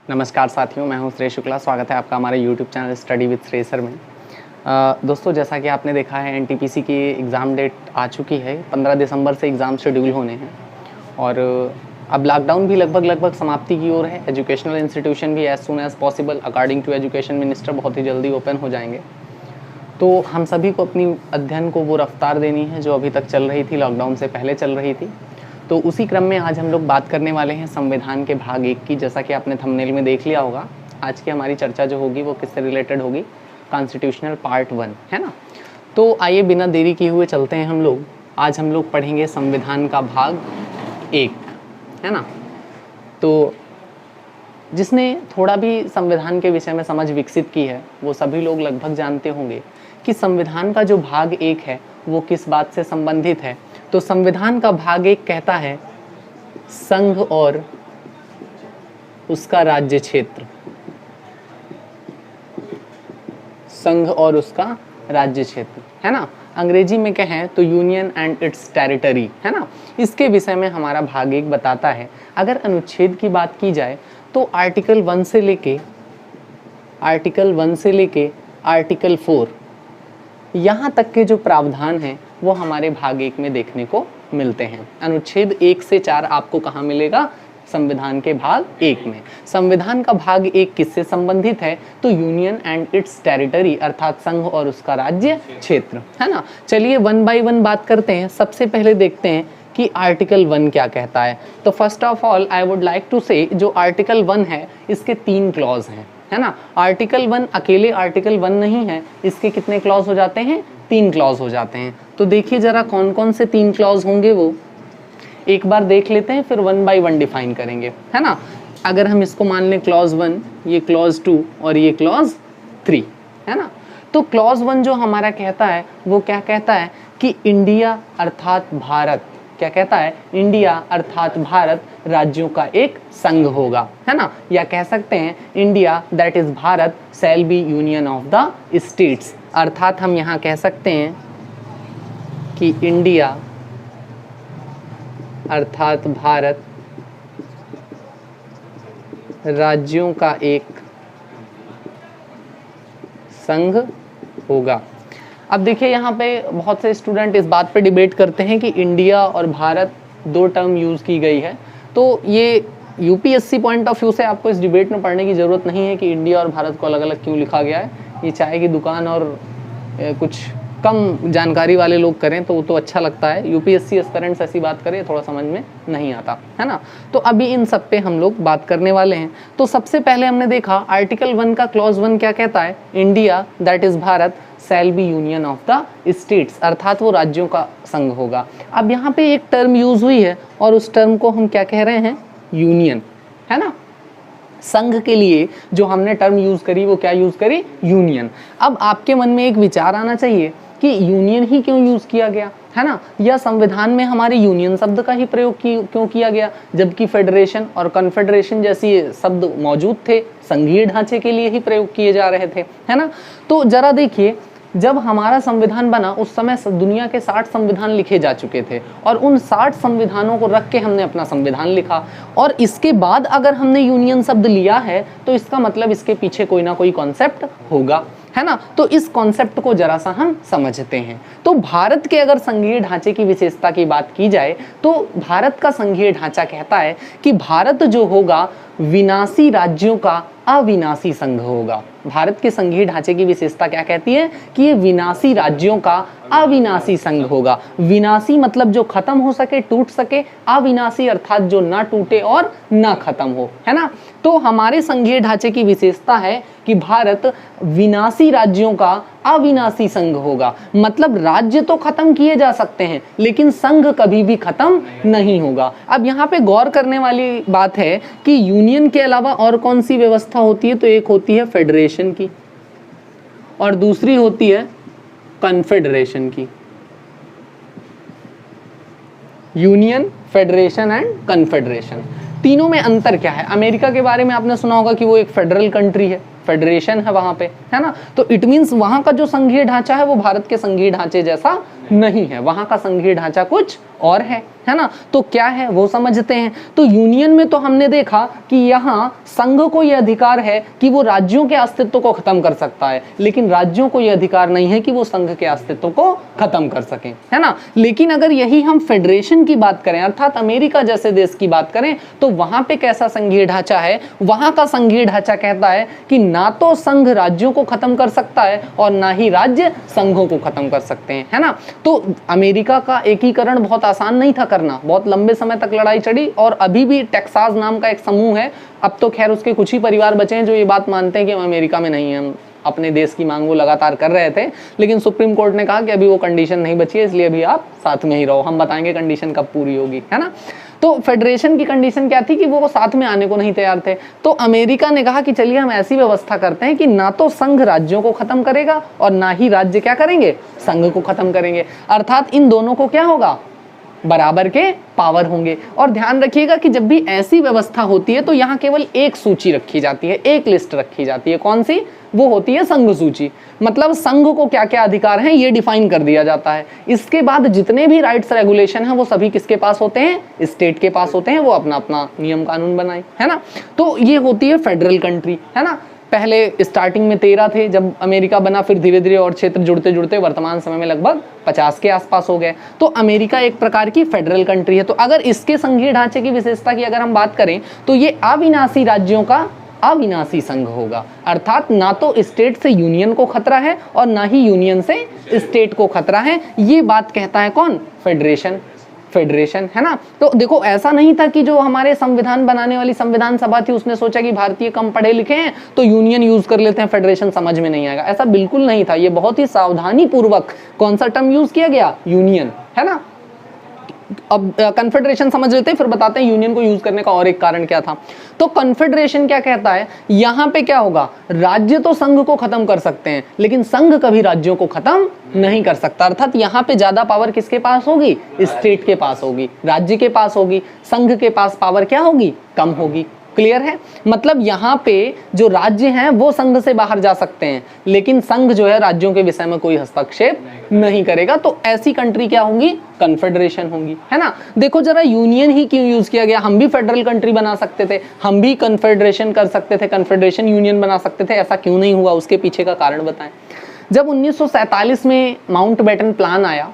नमस्कार साथियों, मैं हूं श्रेय शुक्ला। स्वागत है आपका हमारे YouTube चैनल स्टडी विद श्रेय सर में। दोस्तों, जैसा कि आपने देखा है एनटीपीसी की एग्ज़ाम डेट आ चुकी है। 15 दिसंबर से एग्ज़ाम शेड्यूल होने हैं और अब लॉकडाउन भी लगभग समाप्ति की ओर है। एजुकेशनल इंस्टीट्यूशन भी as soon as possible according to education minister बहुत ही जल्दी ओपन हो जाएंगे। तो हम सभी को अपनी अध्ययन को वो रफ्तार देनी है जो अभी तक चल रही थी, लॉकडाउन से पहले चल रही थी। तो उसी क्रम में आज हम लोग बात करने वाले हैं संविधान के भाग 1 की। जैसा कि आपने थंबनेल में देख लिया होगा, आज की हमारी चर्चा जो होगी वो किससे रिलेटेड होगी? कॉन्स्टिट्यूशनल पार्ट 1, है ना। तो आइए बिना देरी किए हुए चलते हैं हम लोग। आज हम लोग पढ़ेंगे संविधान का भाग 1, है ना। तो जिसने थोड़ा भी संविधान के विषय में समझ विकसित की है वो सभी लोग लगभग जानते होंगे कि संविधान का जो भाग 1 है वो किस बात से संबंधित है। तो संविधान का भाग 1 कहता है संघ और उसका राज्य क्षेत्र, संघ और उसका राज्य क्षेत्र, है ना। अंग्रेजी में कहें तो यूनियन एंड इट्स टेरिटरी, है ना। इसके विषय में हमारा भाग 1 बताता है। अगर अनुच्छेद की बात की जाए तो आर्टिकल 1 से लेके आर्टिकल 4 यहाँ तक के जो प्रावधान हैं वो हमारे भाग 1 में देखने को मिलते हैं। अनुच्छेद 1 से 4 आपको कहाँ मिलेगा? संविधान के भाग 1 में। संविधान का भाग 1 किससे संबंधित है? तो यूनियन एंड इट्स टेरिटरी, अर्थात संघ और उसका राज्य क्षेत्र, है ना। चलिए वन बाय वन बात करते हैं। सबसे पहले देखते हैं कि आर्टिकल 1 क्या कहता है। तो first of all I would like to say जो आर्टिकल 1 है इसके 3 क्लॉज हैं, है ना। आर्टिकल 1 अकेले आर्टिकल 1 नहीं है, इसके कितने क्लॉज हो जाते हैं? 3 क्लॉज हो जाते हैं। तो देखिए जरा कौन कौन से 3 क्लॉज होंगे वो एक बार देख लेते हैं, फिर 1 बाय 1 डिफाइन करेंगे, है ना। अगर हम इसको मान लें क्लॉज 1, ये क्लॉज 2 और ये क्लॉज 3, है ना। तो क्लॉज 1 जो हमारा कहता है वो क्या कहता है कि इंडिया अर्थात भारत, क्या कहता है? इंडिया अर्थात भारत राज्यों का एक संघ होगा, है ना। या कह सकते हैं India that is Bharat shall be union of the states, अर्थात हम यहाँ कह सकते हैं कि इंडिया अर्थात भारत राज्यों का एक संघ होगा। अब देखिए यहाँ पे बहुत से स्टूडेंट इस बात पे डिबेट करते हैं कि इंडिया और भारत 2 टर्म यूज़ की गई है। तो ये यूपीएससी पॉइंट ऑफ व्यू से आपको इस डिबेट में पढ़ने की ज़रूरत नहीं है कि इंडिया और भारत को अलग अलग क्यों लिखा गया है। ये चाहे कि दुकान और कुछ कम जानकारी वाले लोग करें तो वो तो अच्छा लगता है, यूपीएससी एस्पिरेंट्स ऐसी बात करें थोड़ा समझ में नहीं आता, है ना। तो अभी इन सब पे हम लोग बात करने वाले हैं। तो सबसे पहले हमने देखा आर्टिकल 1 का क्लॉज 1 क्या कहता है? India that is Bharat shall be union of the states, अर्थात वो राज्यों का संघ होगा। अब यहाँ पे एक टर्म यूज हुई है और उस टर्म को हम क्या कह रहे हैं? यूनियन, है ना। संघ के लिए जो हमने टर्म यूज करी वो क्या यूज करी? यूनियन। अब आपके मन में एक विचार आना चाहिए कि यूनियन ही क्यों यूज किया गया, है ना, या संविधान में हमारे यूनियन शब्द का ही प्रयोग क्यों किया गया, जबकि फेडरेशन और कन्फेडरेशन जैसी शब्द मौजूद थे, संघीय ढांचे के लिए ही प्रयोग किए जा रहे थे, है ना। तो जरा देखिए, जब हमारा संविधान बना उस समय दुनिया के 60 संविधान लिखे जा चुके थे और उन 60 संविधानों को रख के हमने अपना संविधान लिखा। और इसके बाद अगर हमने यूनियन शब्द लिया है तो इसका मतलब इसके पीछे कोई ना कोई कॉन्सेप्ट होगा, है ना। तो इस कॉन्सेप्ट को जरा सा हम समझते हैं। तो भारत के अगर संघीय ढांचे की विशेषता की बात की जाए तो भारत का संघीय ढांचा कहता है कि भारत जो होगा विनाशी राज्यों का अविनाशी संघ होगा। भारत के संघीय ढांचे की विशेषता क्या कहती है कि ये विनाशी राज्यों का अविनाशी संघ होगा। विनाशी मतलब जो खत्म हो सके, टूट सके, अविनाशी अर्थात जो ना टूटे और ना खत्म हो, है ना। तो हमारे संघीय ढांचे की विशेषता है कि भारत विनाशी राज्यों का अविनाशी संघ होगा। मतलब राज्य तो खत्म किए जा सकते हैं लेकिन संघ कभी भी खत्म नहीं होगा। अब यहाँ पे गौर करने वाली बात है कि यूनियन के अलावा और कौन सी व्यवस्था होती है? तो एक होती है फेडरेशन की और दूसरी होती है कन्फेडरेशन की। यूनियन, फेडरेशन एंड कन्फेडरेशन, तीनों में अंतर क्या है? अमेरिका के बारे में आपने सुना होगा कि वो एक फेडरल कंट्री है, फेडरेशन है वहां पे, है ना। तो इट मीन्स वहां का जो संघीय ढांचा है वो भारत के संघीय ढांचे जैसा नहीं है, वहां का संघीय ढांचा कुछ और है ना। तो क्या है वो समझते हैं। तो यूनियन में तो हमने देखा कि यहाँ संघ को यह अधिकार है कि वो राज्यों के अस्तित्व को खत्म कर सकता है, लेकिन राज्यों को यह अधिकार नहीं है कि वो संघ के अस्तित्व को खत्म कर सकें, है ना। लेकिन अगर यही हम फेडरेशन की बात करें, अर्थात अमेरिका जैसे देश की बात करें, तो वहां पे कैसा संघीय ढांचा है। वहां का संघीय ढांचा कहता है कि ना तो संघ राज्यों को खत्म कर सकता है और ना ही राज्य संघों को खत्म कर सकते हैं, है ना। तो अमेरिका का एकीकरण बहुत आसान नहीं था करना, बहुत लंबे समय तक लड़ाई चढ़ी, और अभी भी टेक्सास नाम का एक समूह है, अब तो खैर उसके कुछ ही परिवार बचे हैं जो ये बात मानते हैं कि हम अमेरिका में नहीं हैं, हम अपने देश की मांग वो लगातार कर रहे थे, लेकिन सुप्रीम कोर्ट ने कहा कि अभी वो कंडीशन नहीं बची है, इसलिए अभी आप साथ में ही रहो, हम बताएंगे कंडीशन कब पूरी होगी, है ना। तो फेडरेशन की कंडीशन क्या थी कि वो साथ में आने को नहीं तैयार थे। तो अमेरिका ने कहा कि चलिए हम ऐसी व्यवस्था करते हैं कि ना तो संघ राज्यों को खत्म करेगा और ना ही राज्य क्या करेंगे, संघ को खत्म करेंगे। अर्थात इन दोनों को क्या होगा, बराबर के पावर होंगे। और ध्यान रखिएगा कि जब भी ऐसी व्यवस्था होती है तो यहाँ केवल एक सूची रखी जाती है, एक लिस्ट रखी जाती है। कौन सी? वो होती है संघ सूची। मतलब संघ को क्या क्या अधिकार हैं ये डिफाइन कर दिया जाता है। इसके बाद जितने भी राइट्स रेगुलेशन हैं वो सभी किसके पास होते हैं, स्टेट के पास होते हैं, वो अपना अपना नियम कानून बनाए, है ना। तो ये होती है फेडरल कंट्री, है ना। पहले स्टार्टिंग में 13 थे जब अमेरिका बना, फिर धीरे धीरे और क्षेत्र जुड़ते जुड़ते वर्तमान समय में लगभग 50 के आसपास हो गए। तो अमेरिका एक प्रकार की फेडरल कंट्री है। तो अगर इसके संघीय ढांचे की विशेषता की अगर हम बात करें तो ये अविनाशी राज्यों का अविनाशी संघ होगा। अर्थात ना तो स्टेट से यूनियन को खतरा है और ना ही यूनियन से स्टेट को खतरा है। ये बात कहता है कौन? फेडरेशन, है ना। तो देखो ऐसा नहीं था कि जो हमारे संविधान बनाने वाली संविधान सभा थी उसने सोचा कि भारतीय कम पढ़े लिखे हैं तो यूनियन यूज कर लेते हैं, फेडरेशन समझ में नहीं आएगा। ऐसा बिल्कुल नहीं था। ये बहुत ही सावधानी पूर्वक कौन सा टर्म यूज किया गया? यूनियन, है ना। अब कन्फेडरेशन समझ लेते हैं, फिर बताते हैं यूनियन को यूज करने का और एक कारण क्या था। तो कन्फेडरेशन क्या कहता है, यहां पे क्या होगा, राज्य तो संघ को खत्म कर सकते हैं लेकिन संघ कभी राज्यों को खत्म नहीं कर सकता। अर्थात यहां पे ज्यादा पावर किसके पास होगी? स्टेट के पास होगी, राज्य के पास होगी। संघ के पास पावर क्या होगी? कम होगी। क्लियर है? मतलब यहाँ पे जो राज्य हैं वो संघ से बाहर जा सकते हैं लेकिन संघ जो है राज्यों के विषय में कोई हस्तक्षेप नहीं करेगा। तो ऐसी कंट्री क्या होंगी? कन्फेडरेशन होंगी, है ना। देखो जरा यूनियन ही क्यों यूज किया गया? हम भी फेडरल कंट्री बना सकते थे, हम भी कन्फेडरेशन कर सकते थे, कन्फेडरेशन यूनियन बना सकते थे, ऐसा क्यों नहीं हुआ? उसके पीछे का कारण बताएं। जब 1947 में माउंटबेटन प्लान आया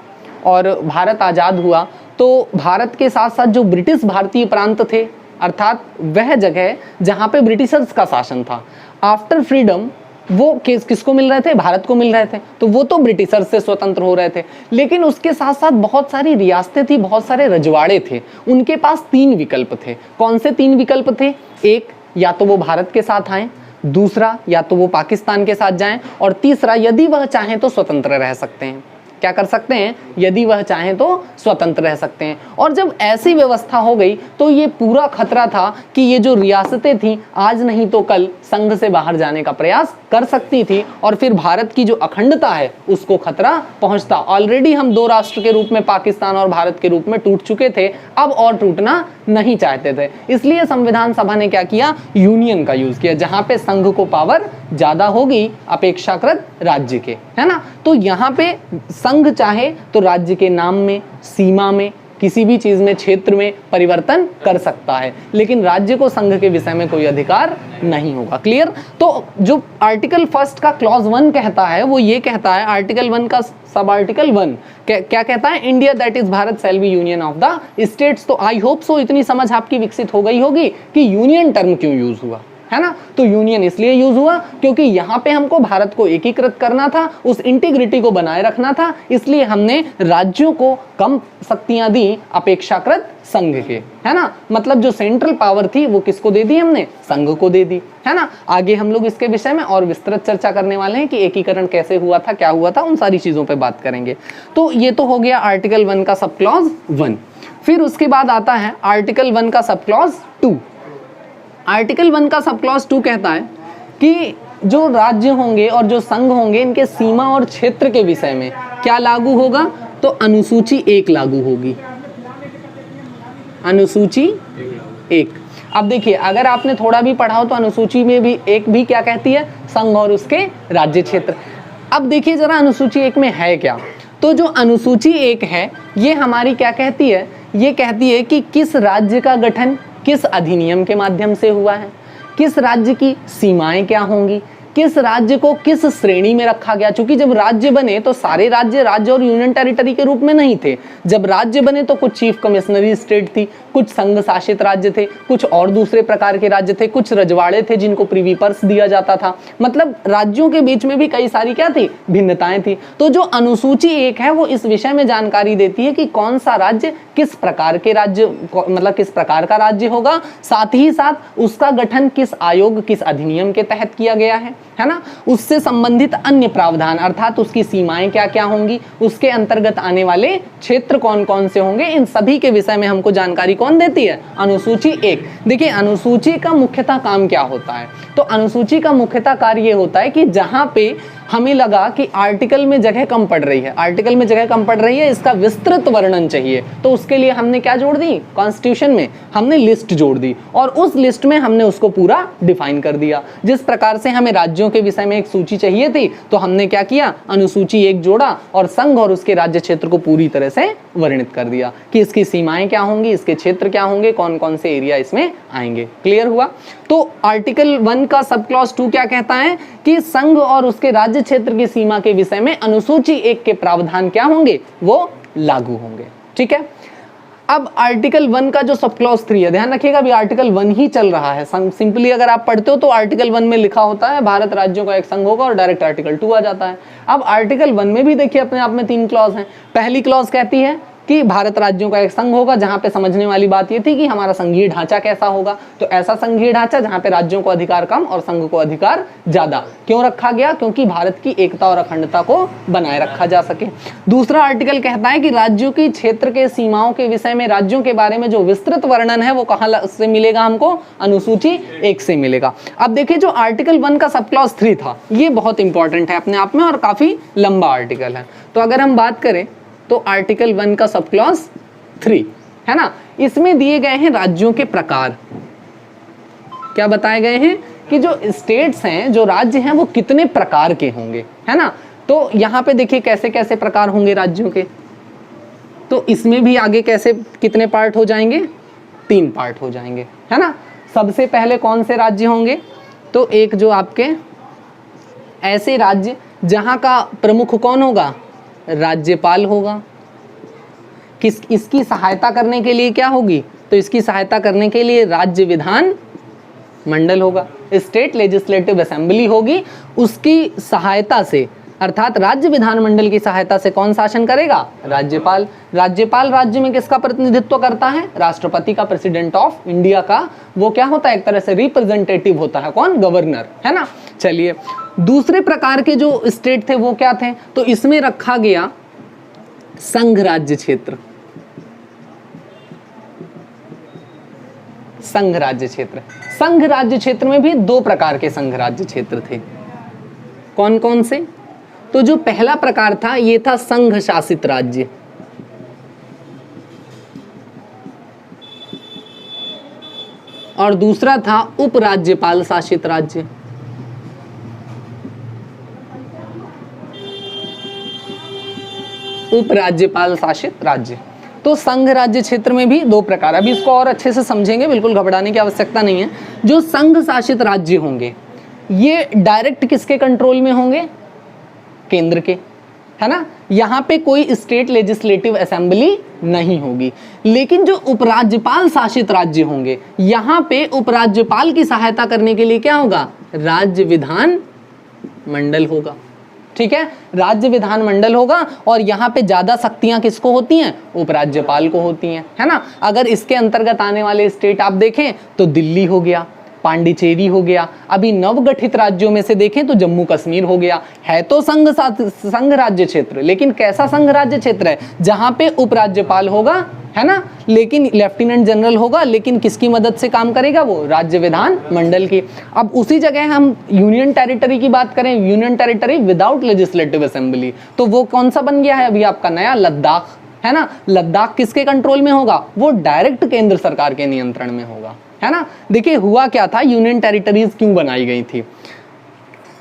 और भारत आजाद हुआ तो भारत के साथ साथ जो ब्रिटिश भारतीय प्रांत थे, अर्थात वह जगह जहां पे ब्रिटिशर्स का शासन था, आफ्टर फ्रीडम वो किसको मिल रहे थे? भारत को मिल रहे थे। तो वो तो ब्रिटिशर्स से स्वतंत्र हो रहे थे लेकिन उसके साथ साथ बहुत सारी रियासतें थी, बहुत सारे रजवाड़े थे। उनके पास 3 विकल्प थे। कौन से 3 विकल्प थे? एक, या तो वो भारत के साथ आए, दूसरा या तो वो पाकिस्तान के साथ जाएं, और तीसरा यदि वह चाहें तो स्वतंत्र रह सकते हैं। क्या कर सकते हैं? यदि वह चाहें तो स्वतंत्र रह सकते हैं। और जब ऐसी व्यवस्था हो गई तो ये पूरा खतरा था कि ये जो रियासतें थी आज नहीं तो कल संघ से बाहर जाने का प्रयास कर सकती थी और फिर भारत की जो अखंडता है उसको खतरा पहुंचता। ऑलरेडी हम 2 राष्ट्र के रूप में पाकिस्तान और भारत के रूप में टूट चुके थे, अब और टूटना नहीं चाहते थे। इसलिए संविधान सभा ने क्या किया? यूनियन का यूज किया, जहां पे संघ को पावर ज्यादा होगी अपेक्षाकृत राज्य के, है ना। तो यहाँ पे संघ चाहे तो राज्य के नाम में, सीमा में, किसी भी चीज में, क्षेत्र में परिवर्तन कर सकता है लेकिन राज्य को संघ के विषय में कोई अधिकार नहीं होगा। क्लियर? तो जो आर्टिकल 1 का क्लॉज 1 कहता है वो ये कहता है, आर्टिकल 1 का सब आर्टिकल 1 क्या कहता है? India that is Bharat shall be union of the states. तो आई होप सो इतनी समझ आपकी विकसित हो गई होगी कि यूनियन टर्म क्यों यूज हुआ, है ना। तो यूनियन इसलिए यूज हुआ क्योंकि यहाँ पे हमको भारत को एकीकृत करना था, उस इंटीग्रिटी को बनाए रखना था, इसलिए हमने राज्यों को कम शक्तियां दी अपेक्षाकृत संघ के, है ना। मतलब जो सेंट्रल पावर थी वो किसको दे दी? हमने संघ को दे दी, है ना। आगे हम लोग इसके विषय में और विस्तृत चर्चा करने वाले हैं कि एकीकरण कैसे हुआ था, क्या हुआ था, उन सारी चीजों पे बात करेंगे। तो ये तो हो गया आर्टिकल 1 का सब क्लॉज 1। फिर उसके बाद आता है आर्टिकल 1 का सब क्लॉज 2। आर्टिकल 1 का सब क्लॉज 2 कहता है कि जो राज्य होंगे और जो संघ होंगे इनके सीमा और क्षेत्र के विषय में क्या लागू होगा? तो अनुसूची 1 लागू होगी। अनुसूची 1। अब देखिए, अगर आपने थोड़ा भी पढ़ा हो तो अनुसूची में भी एक भी क्या कहती है, संघ और उसके राज्य क्षेत्र। अब देखिए जरा अनुसूची एक में है क्या, तो जो अनुसूची एक है ये हमारी क्या कहती है, ये कहती है कि किस राज्य का गठन किस अधिनियम के माध्यम से हुआ है, किस राज्य की सीमाएं क्या होंगी, किस राज्य को किस श्रेणी में रखा गया। चूंकि जब राज्य बने तो सारे राज्य राज्य और यूनियन टेरिटरी के रूप में नहीं थे। जब राज्य बने तो कुछ चीफ कमिश्नरी स्टेट थी, कुछ संघ शासित राज्य थे, कुछ और दूसरे प्रकार के राज्य थे, कुछ रजवाड़े थे जिनको प्रिवी पर्स दिया जाता था। मतलब राज्यों के बीच में भी कई सारी क्या थी, भिन्नताएं थी। तो जो अनुसूची एक है वो इस विषय में जानकारी देती है कि कौन सा राज्य किस प्रकार के राज्य, मतलब किस प्रकार का राज्य होगा, साथ ही साथ उसका गठन किस आयोग किस अधिनियम के तहत किया गया है ना, उससे संबंधित अन्य प्रावधान अर्थात उसकी सीमाएं क्या क्या होंगी, उसके अंतर्गत आने वाले क्षेत्र कौन कौन से होंगे, इन सभी के विषय में हमको जानकारी कौन देती है, अनुसूची एक। देखिए अनुसूची का मुख्यतः काम क्या होता है, तो अनुसूची का मुख्यतः कार्य ये होता है कि जहां पे हमें लगा कि आर्टिकल में जगह कम पड़ रही है, आर्टिकल में जगह कम पड़ रही है, इसका विस्तृत वर्णन चाहिए, तो उसके लिए हमने क्या जोड़ दी, कॉन्स्टिट्यूशन में हमने लिस्ट जोड़ दी और उस लिस्ट में हमने उसको पूरा डिफाइन कर दिया। जिस प्रकार से हमें राज्यों के विषय में एक सूची चाहिए थी तो हमने क्या किया, अनुसूची एक जोड़ा और संघ और उसके राज्य क्षेत्र को पूरी तरह से वर्णित कर दिया कि इसकी सीमाएं क्या होंगी, इसके क्षेत्र क्या होंगे, कौन कौन से एरिया इसमें आएंगे। क्लियर हुआ। तो आर्टिकल 1 का सब क्लॉज 2 क्या कहता है कि संघ और उसके राज्य क्षेत्र की सीमा के विषय में अनुसूची 1 के प्रावधान क्या होंगे, वो लागू होंगे। ठीक है। अब आर्टिकल 1 का जो सब क्लॉज 3 है, ध्यान रखिएगा अभी आर्टिकल 1 ही चल रहा है। सिंपली अगर आप पढ़ते हो तो आर्टिकल 1 में लिखा होता है भारत राज्यों का एक संघ होगा और डायरेक्ट आर्टिकल 2 आ जाता है। अब आर्टिकल 1 में भी देखिए अपने आप में 3 क्लॉज हैं। पहली क्लॉज कहती है कि भारत राज्यों का एक संघ होगा, जहां पे समझने वाली बात ये थी कि हमारा संघीय ढांचा कैसा होगा, तो ऐसा संघीय ढांचा जहां पे राज्यों को अधिकार कम और संघ को अधिकार ज्यादा। क्यों रखा गया, क्योंकि भारत की एकता और अखंडता को बनाए रखा जा सके। दूसरा आर्टिकल कहता है कि राज्यों की क्षेत्र के सीमाओं के विषय में, राज्यों के बारे में जो विस्तृत वर्णन है वो कहां से मिलेगा, हमको अनुसूची 1 से मिलेगा। अब देखिए जो आर्टिकल 1 का सब क्लॉज 3 था ये बहुत इंपॉर्टेंट है अपने आप में और काफी लंबा आर्टिकल है। तो अगर हम बात करें तो आर्टिकल 1 का सब क्लॉज 3 है ना, इसमें दिए गए हैं राज्यों के प्रकार। क्या बताए गए हैं कि जो स्टेट्स हैं, जो राज्य हैं, वो कितने प्रकार के होंगे, है ना। तो यहाँ पे देखिए कैसे कैसे प्रकार होंगे राज्यों के, तो इसमें भी आगे कैसे कितने पार्ट हो जाएंगे, 3 पार्ट हो जाएंगे, है ना। सबसे पहले कौन से राज्य होंगे, तो एक जो आपके ऐसे राज्य जहां का प्रमुख कौन होगा, राज्यपाल होगा। इसकी सहायता करने के लिए क्या होगी, तो इसकी सहायता करने के लिए राज्य विधान मंडल होगा, स्टेट लेजिस्लेटिव असेंबली होगी। उसकी सहायता से अर्थात राज्य विधानमंडल की सहायता से कौन शासन करेगा, राज्यपाल। राज्यपाल राज्य में किसका प्रतिनिधित्व करता है, राष्ट्रपति का, प्रेसिडेंट ऑफ इंडिया का। वो क्या होता है, एक तरह से रिप्रेजेंटेटिव होता है, कौन, गवर्नर, है ना। चलिए दूसरे प्रकार के जो स्टेट थे वो क्या थे, तो इसमें रखा गया संघ राज्य क्षेत्र। संघ राज्य क्षेत्र, संघ राज्य क्षेत्र में भी 2 प्रकार के संघ राज्य क्षेत्र थे। कौन कौन से, तो जो पहला प्रकार था ये था संघ शासित राज्य, और दूसरा था उपराज्यपाल शासित राज्य। उपराज्यपाल शासित राज्य। तो संघ राज्य क्षेत्र में भी 2 प्रकार, अभी इसको और अच्छे से समझेंगे, बिल्कुल घबराने की आवश्यकता नहीं है। जो संघ शासित राज्य होंगे ये डायरेक्ट किसके कंट्रोल में होंगे, केंद्र के, है ना। यहाँ पे कोई स्टेट लेजिस्लेटिव असेंबली नहीं होगी। लेकिन जो उपराज्यपाल शासित राज्य होंगे यहाँ पे उपराज्यपाल की सहायता करने के लिए क्या होगा, राज्य विधान मंडल होगा। ठीक है, राज्य विधान मंडल होगा और यहाँ पे ज्यादा शक्तियां किसको होती हैं, उपराज्यपाल को होती हैं, है ना। अगर इसके अंतर्गत आने वाले स्टेट आप देखें तो दिल्ली हो गया, पांडिचेरी हो गया, अभी नवगठित राज्यों में से देखें तो जम्मू कश्मीर हो गया। है तो संघ राज्य क्षेत्र, लेकिन कैसा संघ राज्य क्षेत्र है, जहां पे उपराज्यपाल होगा, है ना, लेकिन लेफ्टिनेंट जनरल होगा, लेकिन किसकी मदद से काम करेगा, वो राज्य विधान मंडल की। अब उसी जगह हम यूनियन टेरिटरी की बात करें, union territory without legislative assembly, तो वो कौन सा बन गया है अभी आपका नया, लद्दाख, है ना। लद्दाख किसके कंट्रोल में होगा, वो डायरेक्ट केंद्र सरकार के नियंत्रण में होगा। है ना। देखिए हुआ क्या था, यूनियन टेरिटरीज क्यों बनाई गई थी।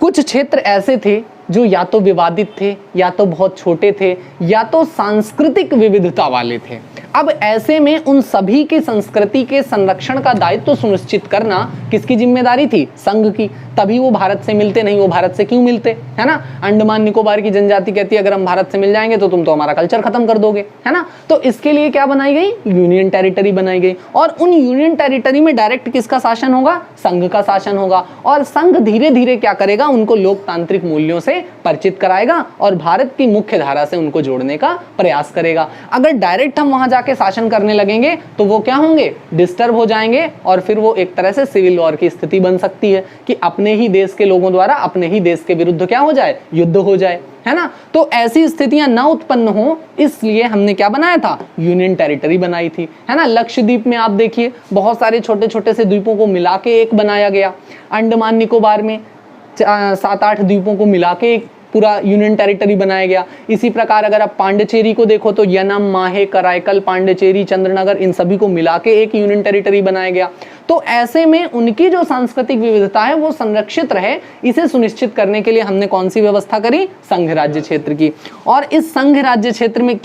कुछ क्षेत्र ऐसे थे जो या तो विवादित थे, या तो बहुत छोटे थे, या तो सांस्कृतिक विविधता वाले थे। अब ऐसे में उन सभी की संस्कृति के संरक्षण का दायित्व तो सुनिश्चित करना किसकी जिम्मेदारी थी, संघ की। तभी वो भारत से मिलते, नहीं वो भारत से क्यों मिलते, है ना। अंडमान निकोबार की जनजाति कहती है अगर हम भारत से मिल जाएंगे तो तुम तो हमारा कल्चर खत्म कर दोगे, है ना। तो इसके लिए क्या बनाई गई, यूनियन टेरिटरी बनाई गई। और उन यूनियन टेरिटरी में डायरेक्ट किसका शासन होगा, संघ का शासन होगा। और संघ धीरे धीरे क्या करेगा, उनको लोकतांत्रिक मूल्यों से परिचित कराएगा और भारत की मुख्य धारा से उनको जोड़ने का प्रयास करेगा। अगर डायरेक्ट हम वहां जाके शासन करने लगेंगे तो वो क्या होंगे, डिस्टर्ब हो जाएंगे, और फिर वो एक तरह से सिविल वॉर की स्थिति बन सकती है कि अपने ही देश के लोगों द्वारा अपने ही देश के विरुद्ध क्या हो जाए, युद्ध हो जाए, है ना। तो ऐसी स्थितियां ना उत्पन्न हो इसलिए हमने क्या बनाया था, यूनियन टेरिटरी बनाई थी, है ना। लक्षद्वीप में आप देखिए बहुत सारे छोटे छोटे से द्वीपों को मिला के एक बनाया गया। अंडमान निकोबार में 7-8 द्वीपों को मिला के एक पूरा यूनियन टेरिटरी बनाया गया। इसी प्रकार अगर आप पांडिचेरी को देखो तो यनम, माहे, कराईकल, पांडिचेरी, चंद्रनगर, इन सभी को मिला के एक यूनियन टेरिटरी बनाया गया। तो ऐसे में उनकी जो सांस्कृतिक विविधता है वो संरक्षित रहे, इसे सुनिश्चित करने के लिए हमने कौन सी व्यवस्था करी, संघ राज्य क्षेत्र की। और इस संघ राज्य क्षेत्र में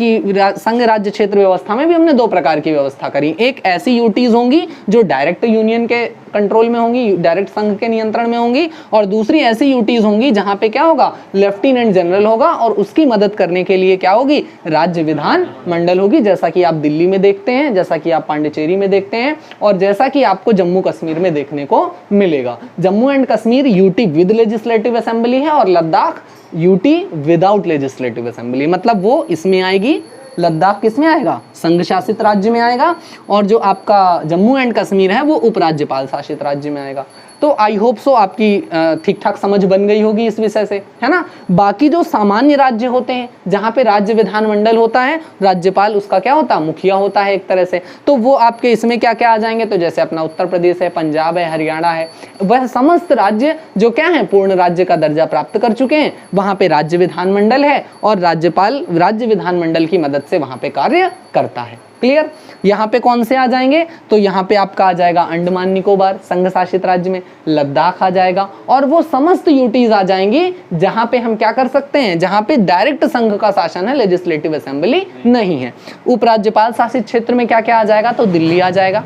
संघ राज्य क्षेत्र व्यवस्था में भी हमने 2 प्रकार की व्यवस्था करी। एक ऐसी यूटीज होंगी जो डायरेक्ट यूनियन के कंट्रोल में होंगी, डायरेक्ट संघ के नियंत्रण में होंगी, और दूसरी ऐसी यूटीज होंगी जहां पे क्या होगा, लेफ्टिनेंट जनरल होगा और उसकी मदद करने के लिए क्या होगी, राज्य विधान मंडल होगी। जैसा कि आप दिल्ली में देखते हैं, जैसा कि आप पांडिचेरी में देखते हैं, और जैसा कि आपको जम्मू कश्मीर में देखने को मिलेगा। Jammu and Kashmir UT with legislative assembly है और Ladakh UT without legislative assembly, मतलब वो इसमें आएगी, लद्दाख किस में आएगा, संघ शासित राज्य में आएगा, और जो आपका जम्मू एंड कश्मीर है वो उपराज्यपाल शासित राज्य में आएगा। तो आई होप सो आपकी ठीक ठाक समझ बन गई होगी इस विषय से, है ना। बाकी जो सामान्य राज्य होते हैं जहाँ पे राज्य विधानमंडल होता है, राज्यपाल उसका क्या होता है, मुखिया होता है एक तरह से, तो वो आपके इसमें क्या क्या आ जाएंगे, तो जैसे अपना उत्तर प्रदेश है, पंजाब है, हरियाणा है, वह समस्त राज्य जो क्या है, पूर्ण राज्य का दर्जा प्राप्त कर चुके हैं, वहाँ पे राज्य विधानमंडल है और राज्यपाल राज्य विधानमंडल की मदद से वहाँ पे कार्य करता है। क्लियर। यहाँ पे कौन से आ जाएंगे, तो यहाँ पे आपका आ जाएगा अंडमान निकोबार संघ शासित राज्य में, लद्दाख आ जाएगा, और वो समस्त यूटीज आ जाएंगी जहाँ पे हम क्या कर सकते हैं, जहाँ पे डायरेक्ट संघ का शासन है, लेजिस्लेटिव असेंबली नहीं है। उपराज्यपाल शासित क्षेत्र में क्या क्या आ जाएगा, तो दिल्ली आ जाएगा,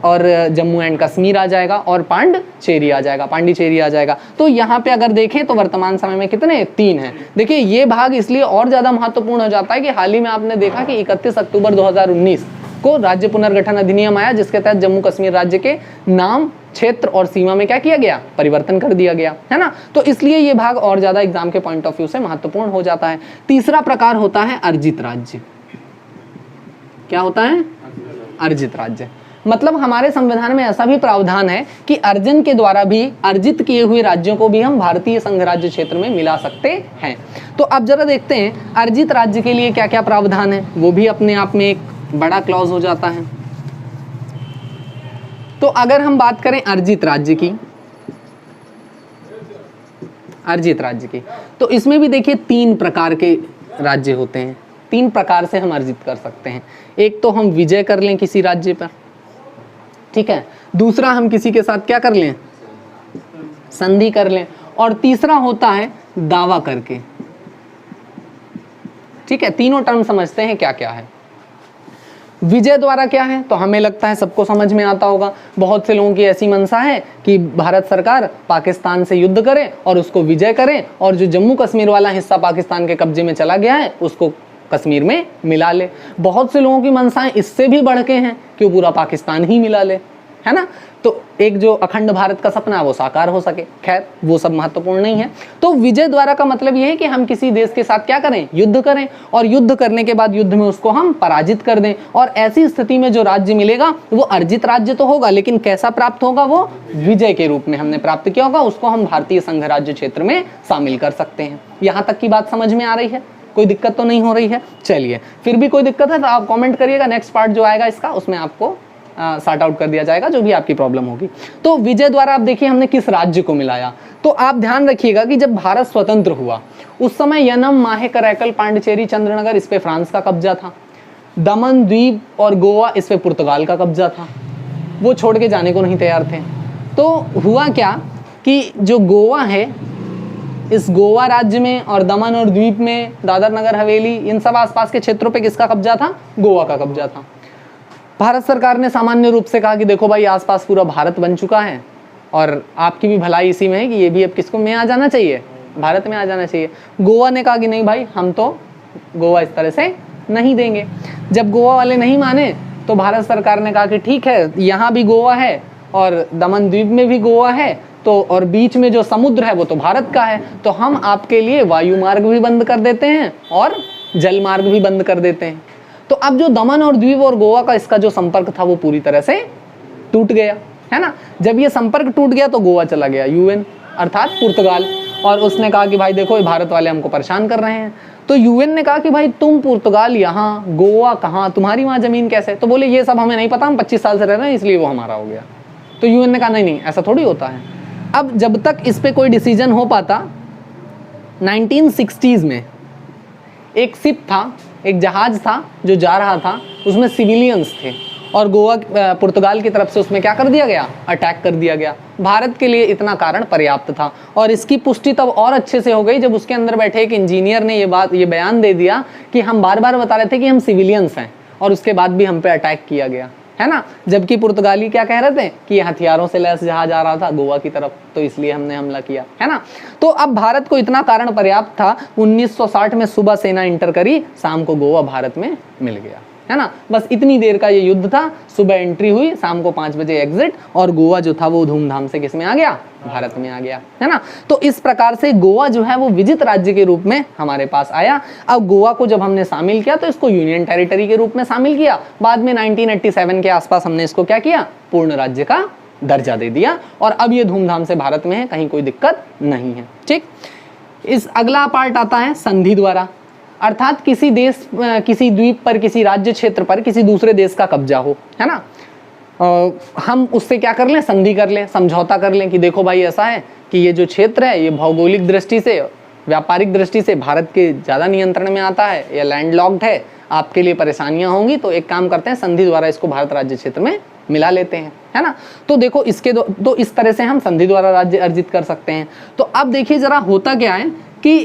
और जम्मू एंड कश्मीर आ जाएगा, और पांडिचेरी आ जाएगा। तो यहाँ पे अगर देखें तो वर्तमान समय में कितने, 3 हैं। देखिए ये भाग इसलिए और ज्यादा महत्वपूर्ण हो जाता है कि हाल ही में आपने देखा कि 31 अक्टूबर 2019 को राज्य पुनर्गठन अधिनियम आया, जिसके तहत जम्मू कश्मीर राज्य के नाम, क्षेत्र और सीमा में क्या किया गया, परिवर्तन कर दिया गया, है ना। तो इसलिए ये भाग और ज्यादा एग्जाम के पॉइंट ऑफ व्यू से महत्वपूर्ण हो जाता है। तीसरा प्रकार होता है अर्जित राज्य। क्या होता है, अर्जित राज्य। मतलब हमारे संविधान में ऐसा भी प्रावधान है कि अर्जन के द्वारा भी अर्जित किए हुए राज्यों को भी हम भारतीय संघ राज्य क्षेत्र में मिला सकते हैं। तो अब जरा देखते हैं अर्जित राज्य के लिए क्या क्या प्रावधान है, वो भी अपने आप में एक बड़ा क्लॉज हो जाता है। तो अगर हम बात करें अर्जित राज्य की, तो इसमें भी देखिए 3 प्रकार के राज्य होते हैं। 3 प्रकार से हम अर्जित कर सकते हैं। एक तो हम विजय कर लें किसी राज्य पर, ठीक है। दूसरा हम किसी के साथ क्या कर लें, संधि कर लें, और तीसरा होता है दावा करके, ठीक है। तीनों टर्म समझते हैं क्या क्या है। विजय द्वारा क्या है, तो हमें लगता है सबको समझ में आता होगा। बहुत से लोगों की ऐसी मंशा है कि भारत सरकार पाकिस्तान से युद्ध करे और उसको विजय करे, और जो जम्मू कश्मीर वाला हिस्सा पाकिस्तान के कब्जे में चला गया है उसको कश्मीर में मिला ले। बहुत से लोगों की मंशाएं इससे भी बढ़ के हैं कि वो पूरा पाकिस्तान ही मिला ले, है ना। तो एक जो अखंड भारत का सपना है वो साकार हो सके। खैर वो सब महत्वपूर्ण नहीं है। तो विजय द्वारा का मतलब ये है कि हम किसी देश के साथ क्या करें, युद्ध करें, और युद्ध करने के बाद युद्ध में उसको हम पराजित कर दें, और ऐसी स्थिति में जो राज्य मिलेगा वो अर्जित राज्य तो होगा, लेकिन कैसा प्राप्त होगा, वो विजय के रूप में हमने प्राप्त किया होगा, उसको हम भारतीय संघ राज्य क्षेत्र में शामिल कर सकते हैं। यहाँ तक की बात समझ में आ रही है, कोई दिक्कत तो नहीं हो रही है। चलिए, फिर भी कोई दिक्कत है तो आप कमेंट करिएगा, नेक्स्ट पार्ट जो आएगा इसका उसमें आपको सॉर्ट आउट कर दिया जाएगा जो भी आपकी प्रॉब्लम होगी। तो विजय द्वारा आप देखिए हमने किस राज्य को मिलाया। तो आप ध्यान रखिएगा कि जब भारत स्वतंत्र हुआ उस समय यनम, माहे, करैकल, पांडिचेरी, चंद्रनगर इस पे फ्रांस का कब्जा था। दमन द्वीप और गोवा इस पे पुर्तगाल का कब्जा था। वो छोड़ के जाने को नहीं तैयार थे। तो हुआ क्या कि जो गोवा है, इस गोवा राज्य में और दमन और द्वीप में, दादर नगर हवेली, इन सब आसपास के क्षेत्रों पे किसका कब्जा था? गोवा का कब्जा था। भारत सरकार ने सामान्य रूप से कहा कि देखो भाई, आसपास पूरा भारत बन चुका है और आपकी भी भलाई इसी में है कि ये भी अब किसको में आ जाना चाहिए? भारत में आ जाना चाहिए। गोवा ने कहा कि नहीं भाई, हम तो गोवा इस तरह से नहीं देंगे। जब गोवा वाले नहीं माने तो भारत सरकार ने कहा कि ठीक है, यहाँ भी गोवा है और दमन द्वीप में भी गोवा है, तो और बीच में जो समुद्र है वो तो भारत का है, तो हम आपके लिए वायु मार्ग भी बंद कर देते हैं और जल मार्ग भी बंद कर देते हैं। तो अब जो दमन और द्वीप और गोवा का इसका जो संपर्क था वो पूरी तरह से टूट गया, है ना। जब ये संपर्क टूट गया तो गोवा चला गया यूएन अर्थात पुर्तगाल, और उसने कहा कि भाई देखो, ये भारत वाले हमको परेशान कर रहे हैं। तो यूएन ने कहा कि भाई तुम पुर्तगाल यहाँ, गोवा कहाँ, तुम्हारी वहाँ जमीन कैसे? तो बोले ये सब हमें नहीं पता, हम 25 साल से रह रहे हैं इसलिए वो हमारा हो गया। तो यूएन ने कहा नहीं नहीं, ऐसा थोड़ी होता है। अब जब तक इस पे कोई डिसीजन हो पाता, 1960s में एक शिप था, एक जहाज था जो जा रहा था, उसमें सिविलियंस थे और गोवा पुर्तगाल की तरफ से उसमें क्या कर दिया गया? अटैक कर दिया गया। भारत के लिए इतना कारण पर्याप्त था और इसकी पुष्टि तब और अच्छे से हो गई जब उसके अंदर बैठे एक इंजीनियर ने ये बयान दे दिया कि हम बार बार बता रहे थे कि हम सिविलियंस हैं और उसके बाद भी हम पे अटैक किया गया, है ना। जबकि पुर्तगाली क्या कह रहे थे कि हथियारों से लैस जहाज आ रहा था गोवा की तरफ, तो इसलिए हमने हमला किया, है ना। तो अब भारत को इतना कारण पर्याप्त था, 1960 में सुबह सेना इंटर करी, शाम को गोवा भारत में मिल गया, है ना। बस इतनी देर का ये युद्ध था, सुबह एंट्री हुई, शाम को 5 बजे एग्जिट, और गोवा जो था वो धूमधाम से किस में आ गया? भारत में आ गया, है ना। तो इस प्रकार से गोवा जो है वो विजित राज्य के रूप में हमारे पास आया। अब गोवा को जब हमने शामिल किया तो इसको यूनियन टेरिटरी के रूप में शामिल किया। बाद में 1987 के आसपास हमने इसको क्या किया? पूर्ण राज्य का दर्जा दे दिया और अब ये धूमधाम से भारत में है, कहीं कोई दिक्कत नहीं है, ठीक। इस अगला पार्ट आता है संधि द्वारा, अर्थात किसी देश, किसी द्वीप पर, किसी राज्य क्षेत्र पर किसी दूसरे देश का कब्जा हो, है ना। हम उससे क्या कर लें? संधि कर लें, समझौता कर लें कि देखो भाई ऐसा है कि ये जो क्षेत्र है ये भौगोलिक दृष्टि से, व्यापारिक दृष्टि से भारत के ज़्यादा नियंत्रण में आता है, ये लैंडलॉक्ड है, आपके लिए परेशानियां होंगी, तो एक काम करते हैं, संधि द्वारा इसको भारत राज्य क्षेत्र में मिला लेते हैं, है ना। तो देखो इसके तो इस तरह से हम संधि द्वारा राज्य अर्जित कर सकते हैं। तो अब देखिए जरा होता क्या है कि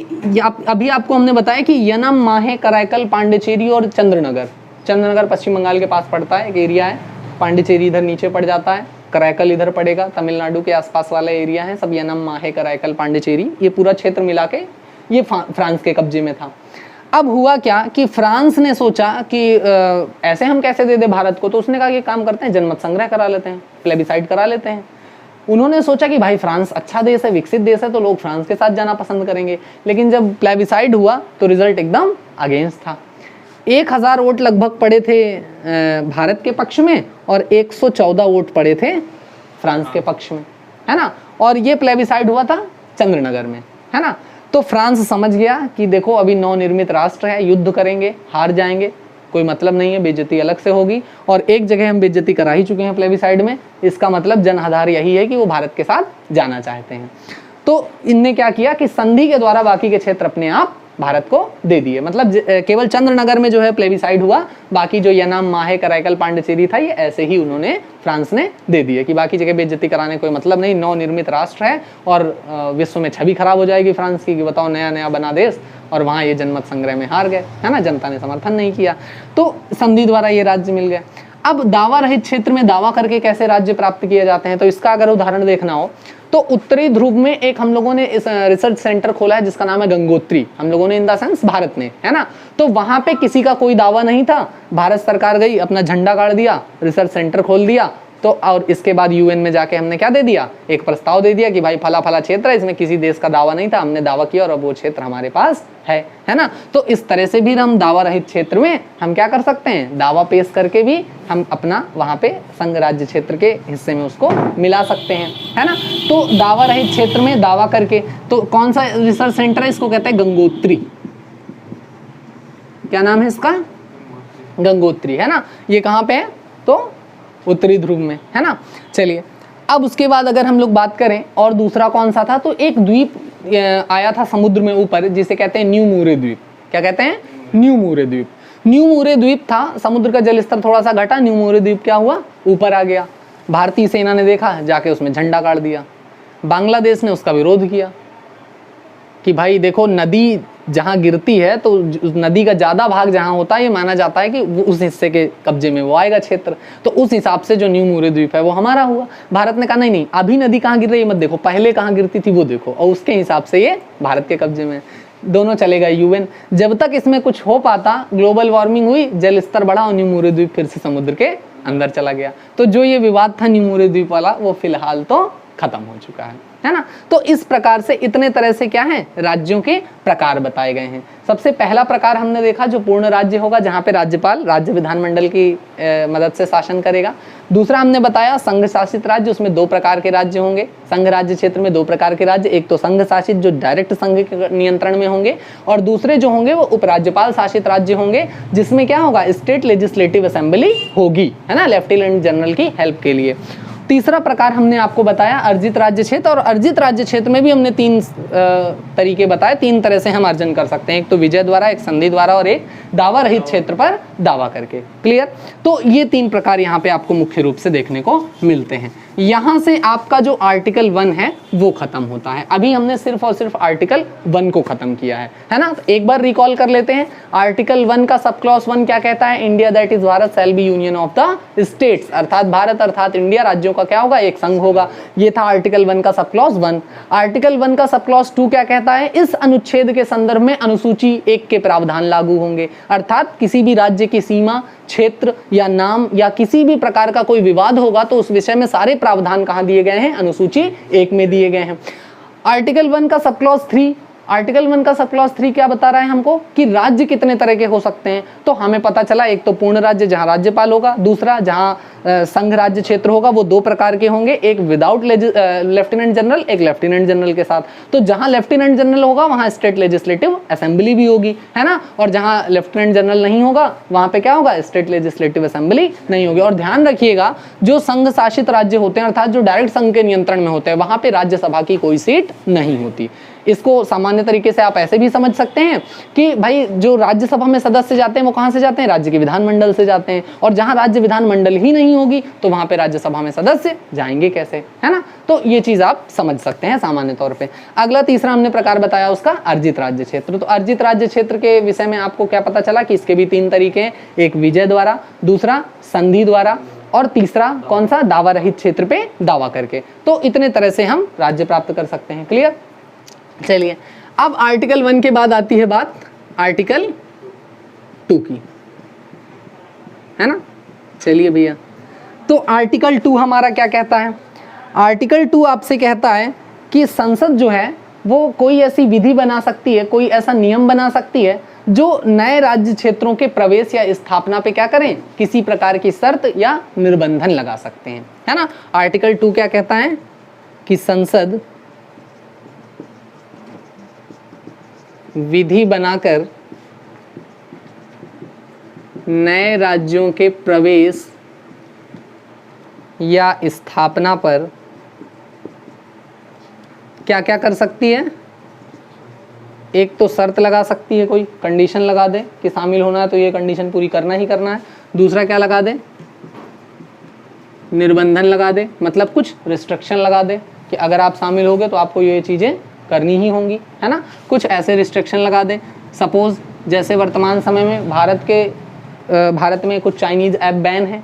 अभी आपको हमने बताया कि यनम, माहे, कराईकल, पांडिचेरी और चंद्रनगर पश्चिम बंगाल के पास पड़ता है, एक एरिया है। पांडिचेरी इधर नीचे पड़ जाता है, कराईकल इधर पड़ेगा, तमिलनाडु के आसपास वाला एरिया है, सब यनम, माहे, कराईकल, पांडिचेरी, ये पूरा क्षेत्र मिला के ये फ्रांस के कब्जे में था। अब हुआ क्या कि फ्रांस ने सोचा कि ऐसे हम कैसे दे दे भारत को, तो उसने कहा कि काम करते हैं, जनमत संग्रह करा लेते हैं, प्लेबिसाइड करा लेते हैं। उन्होंने सोचा कि भाई फ्रांस अच्छा देश है, विकसित देश है, तो लोग फ्रांस के साथ जाना पसंद करेंगे। लेकिन जब प्लेबिसाइड हुआ तो रिजल्ट एकदम अगेंस्ट था। 1000 वोट लगभग पड़े थे भारत के पक्ष में और 114 वोट पड़े थे फ्रांस के पक्ष में, है ना। और ये प्लेबिसाइड हुआ था चंद्रनगर में, है ना। तो फ्रांस समझ गया कि देखो अभी नवनिर्मित राष्ट्र है, युद्ध करेंगे, हार जाएंगे, कोई मतलब नहीं है, बेइज्जती अलग से होगी, और एक जगह हम बेइज्जती करा ही चुके हैं प्लेबिसाइड में, इसका मतलब जन आधार यही है कि वो भारत के साथ जाना चाहते हैं। तो इनने क्या किया कि संधि के द्वारा बाकी के क्षेत्र अपने आप भारत को दे दिए। मतलब केवल चंद्रनगर में जो है प्लेबिसाइड हुआ, बाकी जो यनम, माहे, कराईकल, पांडिचेरी था ये ऐसे ही उन्होंने, फ्रांस ने दे दिए कि बाकी जगह बेइज्जती कराने कोई मतलब नहीं, नवनिर्मित राष्ट्र है और विश्व में छवि खराब हो जाएगी फ्रांस की कि बताओ नया नया बना देश, और वहाँ ये जनमत संग्रह में हार गए, है ना, जनता ने समर्थन नहीं किया, तो संधि द्वारा ये राज्य मिल गया। अब दावा रहित क्षेत्र में दावा करके कैसे राज्य प्राप्त किए जाते हैं, तो इसका अगर उदाहरण देखना हो तो उत्तरी ध्रुव में एक हम लोगों ने इस रिसर्च सेंटर खोला है जिसका नाम है गंगोत्री, हम लोगों ने इन द सेंस भारत ने, है ना। तो वहां पे किसी का कोई दावा नहीं था, भारत सरकार गई, अपना झंडा गाड़ दिया, रिसर्च सेंटर खोल दिया, तो और इसके बाद यूएन में जाके हमने क्या दे दिया, एक प्रस्ताव दे दिया कि भाई फला फला क्षेत्र है, इसमें किसी देश का दावा नहीं था, हमने दावा किया और अब वो क्षेत्र हमारे पास है ना। तो इस तरह से भी हम दावा रहित क्षेत्र में हम क्या कर सकते हैं, दावा पेश करके भी हम अपना वहां पे संघ राज्य क्षेत्र के हिस्से में उसको मिला सकते हैं, है ना। तो दावा रहित क्षेत्र में दावा करके, तो कौन सा रिसर्च सेंटर है, इसको कहते हैं गंगोत्री, क्या नाम है इसका, गंगोत्री, है ना। ये कहाँ पे है, तो उत्तरी ध्रुव में, है ना। चलिए अब उसके बाद अगर हम लोग बात करें और दूसरा कौन सा था, तो एक द्वीप आया था समुद्र में ऊपर जिसे कहते हैं न्यू मूरे द्वीप। क्या कहते हैं, न्यू मूरे द्वीप। न्यू मूरे द्वीप था, समुद्र का जल स्तर थोड़ा सा घटा, न्यू मूरे द्वीप क्या हुआ, ऊपर आ गया। भारतीय सेना ने देखा, जाके उसमें झंडा गाड़ दिया। बांग्लादेश ने उसका विरोध किया कि भाई देखो, नदी जहाँ गिरती है तो नदी का ज़्यादा भाग जहाँ होता है, ये माना जाता है कि वो उस हिस्से के कब्जे में वो आएगा क्षेत्र, तो उस हिसाब से जो न्यू मूरे द्वीप है वो हमारा हुआ। भारत ने कहा नहीं नहीं, अभी नदी कहाँ गिर रही है मत देखो, पहले कहाँ गिरती थी वो देखो, और उसके हिसाब से ये भारत के कब्जे में। दोनों चले गए यूएन। जब तक इसमें कुछ हो पाता, ग्लोबल वार्मिंग हुई, जल स्तर बढ़ा और न्यू मूरे द्वीप फिर से समुद्र के अंदर चला गया। तो जो ये विवाद था न्यू मूरे द्वीप वाला, वो फिलहाल तो खत्म हो चुका है ना। तो इस प्रकार से इतने तरह से क्या है, राज्यों के प्रकार बताए गए हैं। सबसे पहला प्रकार हमने देखा जो पूर्ण राज्य होगा, जहाँ पे राज्यपाल राज्य विधानमंडल की मदद से शासन करेगा। दूसरा हमने बताया संघ शासित राज्य, उसमें 2 प्रकार के राज्य होंगे। संघ राज्य क्षेत्र में 2 प्रकार के राज्य, एक तो संघ शासित जो डायरेक्ट संघ के नियंत्रण में होंगे, और दूसरे जो होंगे वो उपराज्यपाल शासित राज्य होंगे, जिसमें क्या होगा, स्टेट लेजिस्लेटिव असेंबली होगी, है ना, लेफ्टिनेंट जनरल की हेल्प के लिए। तीसरा प्रकार हमने आपको बताया अर्जित राज्य क्षेत्र, और अर्जित राज्य क्षेत्र में भी हमने 3 तरीके बताए। 3 तरह से हम अर्जन कर सकते हैं, एक तो विजय द्वारा, एक संधि द्वारा, और एक दावा रहित क्षेत्र पर दावा करके। क्लियर। तो ये 3 प्रकार यहाँ पे आपको मुख्य रूप से देखने को मिलते हैं। यहाँ से आपका जो आर्टिकल 1 है वो खत्म होता है। अभी हमने सिर्फ और सिर्फ आर्टिकल 1 को खत्म किया है ना। तो एक बार रिकॉल कर लेते हैं। आर्टिकल 1 का सब क्लॉज 1 क्या कहता है, India that is Bharat shall be union of the states, अर्थात भारत अर्थात इंडिया राज्यों का क्या होगा, एक संघ होगा। ये था आर्टिकल 1 का सब क्लॉज 1। आर्टिकल 1 का सब क्लॉज 2 क्या कहता है, इस अनुच्छेद के संदर्भ में अनुसूची 1 के प्रावधान लागू होंगे, अर्थात किसी भी राज्य की सीमा, क्षेत्र या नाम या किसी भी प्रकार का कोई विवाद होगा तो उस विषय में सारे प्रावधान कहाँ दिए गए हैं, अनुसूची 1 में दिए गए हैं। आर्टिकल 1 का सब क्लॉज 3, आर्टिकल 1 का सब क्लॉज 3 क्या बता रहा है हमको कि राज्य कितने तरह के हो सकते हैं। तो हमें पता चला एक तो पूर्ण राज्य जहां राज्यपाल होगा, दूसरा जहां संघ राज्य क्षेत्र होगा वो 2 प्रकार के होंगे, एक विदाउट लेफ्टिनेंट जनरल, एक लेफ्टिनेंट जनरल के साथ। तो जहां लेफ्टिनेंट जनरल होगा वहां स्टेट लेजिस्लेटिव असेंबली भी होगी, है ना, और जहां लेफ्टिनेंट जनरल नहीं होगा वहां पे क्या होगा, स्टेट लेजिस्लेटिव असेंबली नहीं होगी। और ध्यान रखिएगा जो संघ शासित राज्य होते हैं अर्थात जो डायरेक्ट संघ के नियंत्रण में होते हैं वहां पे राज्यसभा की कोई सीट नहीं होती। इसको सामान्य तरीके से आप ऐसे भी समझ सकते हैं कि भाई जो राज्यसभा में सदस्य जाते हैं वो कहां से जाते हैं, राज्य के विधानमंडल से जाते हैं, और जहां राज्य विधानमंडल ही नहीं होगी तो वहां पे राज्यसभा में सदस्य जाएंगे कैसे, है ना। तो ये चीज आप समझ सकते हैं सामान्य तौर पे। अगला तीसरा हमने प्रकार बताया उसका अर्जित राज्य क्षेत्र। तो अर्जित राज्य क्षेत्र के विषय में आपको क्या पता चला कि इसके भी 3 तरीके हैं, एक विजय द्वारा, दूसरा संधि द्वारा, और तीसरा कौन सा, दावा रहित क्षेत्र पे दावा करके। तो इतने तरह से हम राज्य प्राप्त कर सकते हैं। क्लियर। चलिए अब आर्टिकल 1 के बाद आती है बात आर्टिकल 2 की, है ना। चलिए भैया, तो आर्टिकल 2 हमारा क्या कहता है, आर्टिकल 2 आपसे कहता है कि संसद जो है वो कोई ऐसी विधि बना सकती है, कोई ऐसा नियम बना सकती है जो नए राज्य क्षेत्रों के प्रवेश या स्थापना पे क्या करें, किसी प्रकार की शर्त या निर्बंधन लगा सकते हैं, है ना। आर्टिकल 2 क्या कहता है कि संसद विधि बनाकर नए राज्यों के प्रवेश या स्थापना पर क्या क्या कर सकती है, एक तो शर्त लगा सकती है, कोई कंडीशन लगा दे कि शामिल होना है तो ये कंडीशन पूरी करना ही करना है। दूसरा क्या लगा दे, निर्बंधन लगा दे, मतलब कुछ रिस्ट्रिक्शन लगा दे कि अगर आप शामिल होगे तो आपको ये चीज़ें करनी ही होंगी, है ना। कुछ ऐसे रिस्ट्रिक्शन लगा दे। सपोज जैसे वर्तमान समय में भारत में कुछ चाइनीज़ ऐप बैन है,